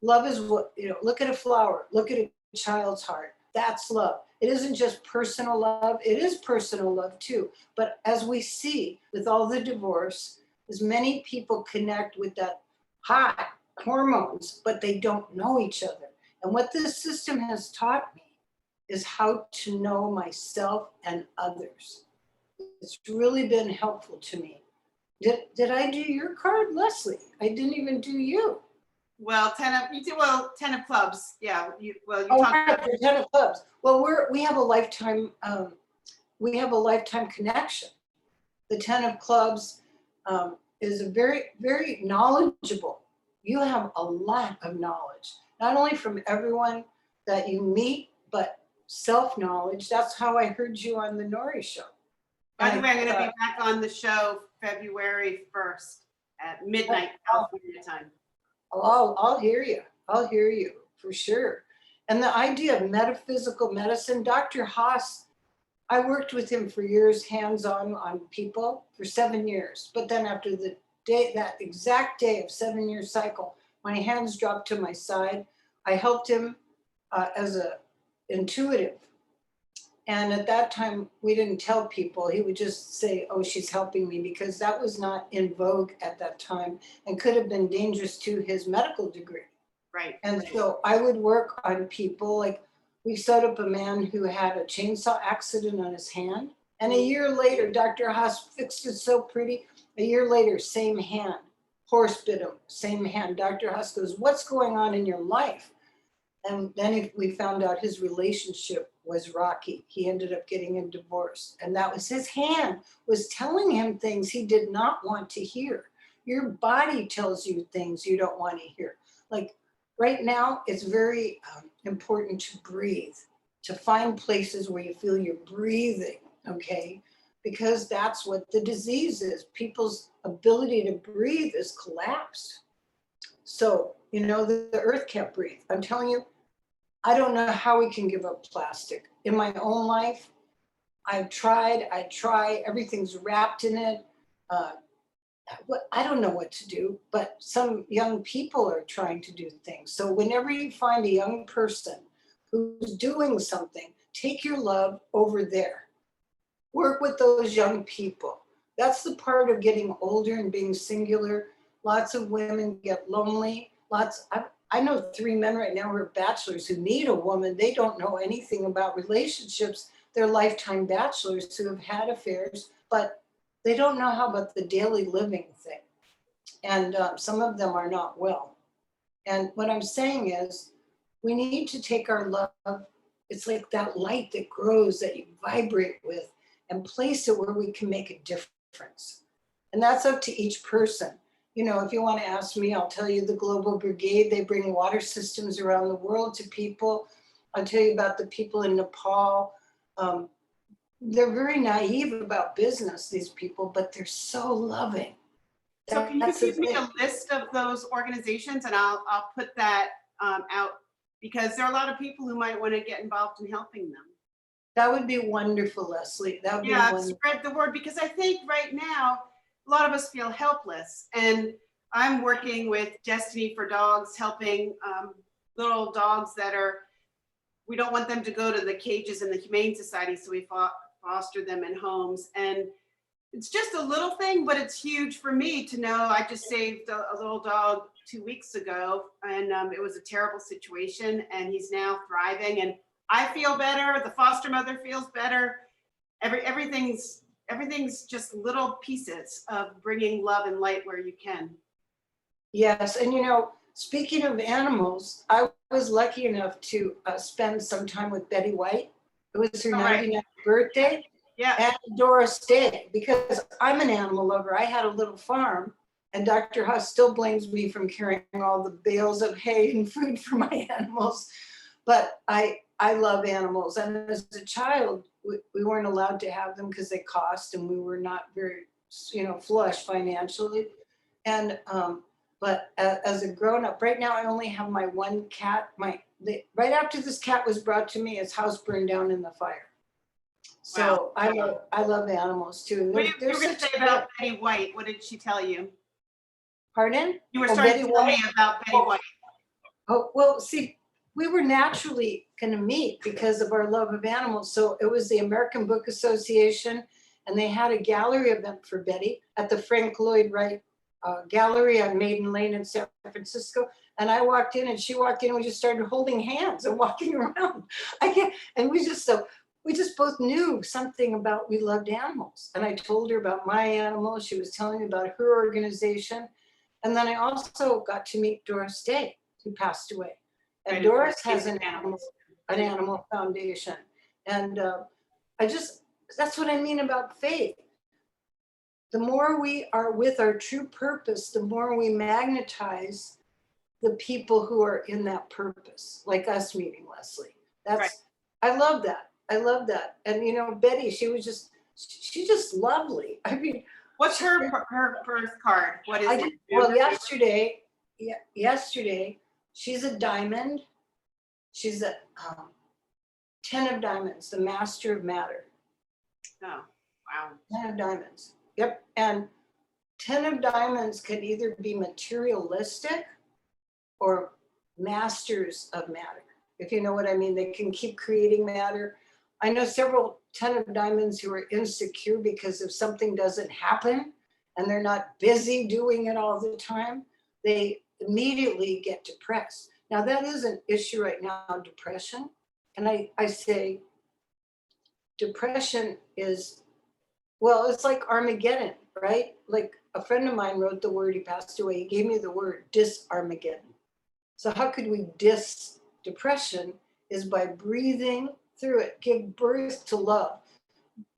love is what, you know, look at a flower, look at a child's heart. That's love. It isn't just personal love. It is personal love too. But as we see with all the divorce, as many people connect with that high hormones, but they don't know each other. And what this system has taught me is how to know myself and others. It's really been helpful to me. Did I do your card, Leslie? I didn't even do you. Well, 10 of clubs. Yeah. You Oh, talked right, about the 10 of clubs. Well, we have a lifetime connection. The 10 of clubs is a very, very knowledgeable. You have a lot of knowledge, not only from everyone that you meet, but self-knowledge. That's how I heard you on the Nori show. By the way, I'm going to be back on the show February 1st at midnight California time. I'll hear you. I'll hear you for sure. And the idea of metaphysical medicine, Dr. Haas, I worked with him for years, hands-on on people for 7 years. But then after the day, that exact day of 7-year cycle, my hands dropped to my side. I helped him as a intuitive. And at that time, we didn't tell people. He would just say, oh, she's helping me, because that was not in vogue at that time and could have been dangerous to his medical degree. Right. And so I would work on people. Like, we sewed up a man who had a chainsaw accident on his hand. And a year later, Dr. Haas fixed it so pretty. A year later, same hand. Horse bit him, same hand. Dr. Haas goes, what's going on in your life? And then we found out his relationship was rocky. He ended up getting a divorce. And that was his hand was telling him things he did not want to hear. Your body tells you things you don't want to hear. Like right now, it's very important to breathe, to find places where you feel you're breathing, okay? Because that's what the disease is. People's ability to breathe is collapsed. So, the earth can't breathe. I'm telling you, I don't know how we can give up plastic. In my own life, I've tried, I try, everything's wrapped in it. Uh, I don't know what to do, but some young people are trying to do things. So whenever you find a young person who's doing something, take your love over there. Work with those young people. That's the part of getting older and being singular. Lots of women get lonely. I know 3 men right now who are bachelors who need a woman. They don't know anything about relationships. They're lifetime bachelors who have had affairs, but they don't know how about the daily living thing. And some of them are not well. And what I'm saying is, we need to take our love, it's like that light that grows that you vibrate with, and place it where we can make a difference. And that's up to each person. If you want to ask me, I'll tell you the Global Brigade, they bring water systems around the world to people. I'll tell you about the people in Nepal. They're very naive about business, these people, but they're so loving. So can you That's the give me thing. a list of those organizations, and I'll put that out, because there are a lot of people who might want to get involved in helping them. That would be wonderful, Leslie. That would be Yeah, wonderful. spread the word, because I think right now a lot of us feel helpless, and I'm working with Destiny for Dogs, helping little dogs we don't want them to go to the cages in the Humane Society, so we foster them in homes. And it's just a little thing, but it's huge for me to know. I just saved a little dog 2 weeks ago, and it was a terrible situation, and he's now thriving, and I feel better. The foster mother feels better. Everything's just little pieces of bringing love and light where you can. Yes, and speaking of animals, I was lucky enough to spend some time with Betty White. It was her 99th birthday. Yeah. And Doris Day, because I'm an animal lover. I had a little farm, and Dr. Huss still blames me from carrying all the bales of hay and food for my animals. But I love animals. And as a child, we weren't allowed to have them because they cost, and we were not very, flush financially. And but as a grown up, right now I only have my one cat. Right after this cat was brought to me, his house burned down in the fire. So wow. I love animals too. What you were going to say about Betty White? What did she tell you? Pardon? You were starting to tell me about Betty White. Oh, well, see, we were naturally going to meet because of our love of animals. So it was the American Book Association, and they had a gallery event for Betty at the Frank Lloyd Wright Gallery on Maiden Lane in San Francisco. And I walked in, and she walked in, and we just started holding hands and walking around. And we just both knew something about, we loved animals. And I told her about my animals. She was telling me about her organization. And then I also got to meet Doris Day, who passed away. And Doris has an animal foundation. And that's what I mean about faith. The more we are with our true purpose, the more we magnetize the people who are in that purpose, like us meeting Leslie. Right. I love that. I love that. And Betty, she's just lovely. I mean, what's her birth card? What is it? Well, yesterday, she's a diamond. She's a 10 of diamonds, the master of matter. Oh, wow. 10 of diamonds. Yep. And 10 of diamonds can either be materialistic or masters of matter, if you know what I mean. They can keep creating matter. I know several 10 of diamonds who are insecure because if something doesn't happen and they're not busy doing it all the time, they immediately get depressed. Now that is an issue right now, depression. And I say depression is, well, it's like Armageddon, right? Like a friend of mine wrote the word, he passed away, he gave me the word dis-Armageddon. So how could we depression is by breathing through it, give birth to love.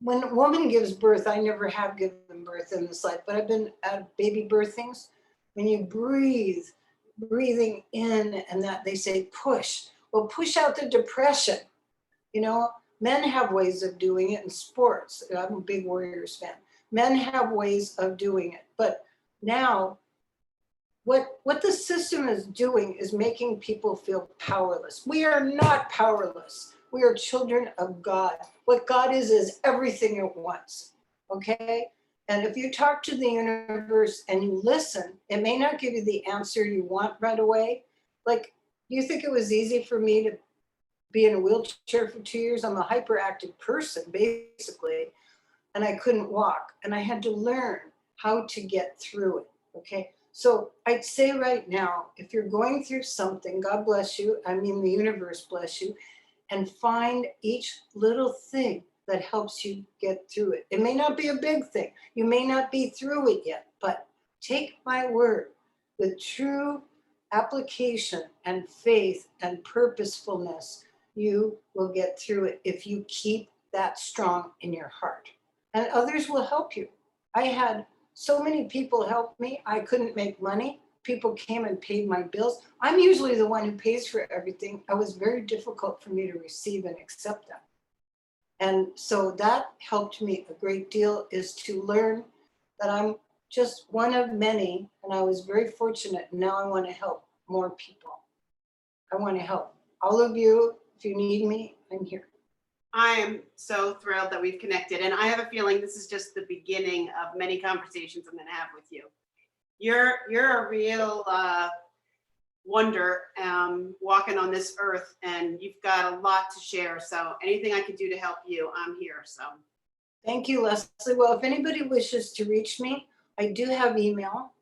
When a woman gives birth, I never have given birth in this life, but I've been at baby birthings. When you breathing in, and that they say push. Well, push out the depression. You know, men have ways of doing it in sports. I'm a big Warriors fan. Men have ways of doing it. But now, what the system is doing is making people feel powerless. We are not powerless. We are children of God. What God is everything at once. Okay? And if you talk to the universe and you listen, it may not give you the answer you want right away. Like, you think it was easy for me to be in a wheelchair for 2 years? I'm a hyperactive person, basically, and I couldn't walk. And I had to learn how to get through it. Okay. So I'd say right now, if you're going through something, God bless you. I mean, the universe bless you, and find each little thing that helps you get through it. It may not be a big thing. You may not be through it yet, but take my word, with true application and faith and purposefulness, you will get through it if you keep that strong in your heart. And others will help you. I had so many people help me. I couldn't make money. People came and paid my bills. I'm usually the one who pays for everything. It was very difficult for me to receive and accept that. And so that helped me a great deal, is to learn that I'm just one of many, and I was very fortunate. Now I want to help more people. I want to help all of you. If you need me, I'm here. I am so thrilled that we've connected, and I have a feeling this is just the beginning of many conversations I'm going to have with you. You're a real wonder walking on this earth, and you've got a lot to share. So anything I can do to help you, I'm here. So thank you, Leslie. Well, if anybody wishes to reach me, I do have email,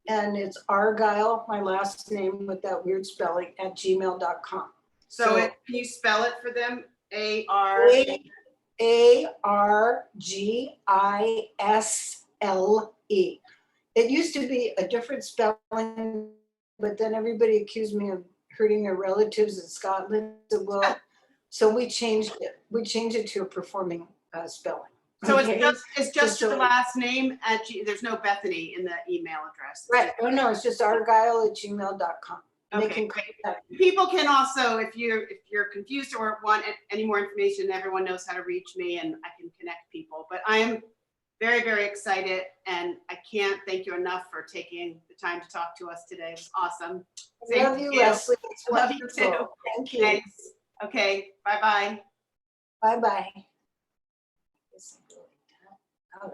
and it's Argisle, my last name with that weird spelling, @gmail.com. So can you spell it for them? A-R-G-I-S-L-E. It used to be a different spelling, but then everybody accused me of hurting their relatives in Scotland. So we changed it. We changed it to a performing spelling. So Okay? it's just So- the last name there's no Bethany in the email address. Right. Oh, no, it's just argisle@gmail.com. And they Okay, can contact me. people can also, if you're confused or want any more information, everyone knows how to reach me and I can connect people. But I am very, very excited, and I can't thank you enough for taking the time to talk to us today. It was awesome. I love you, Leslie. It's Love you wonderful. too. Thank you. Thanks. Okay, bye-bye. Bye-bye.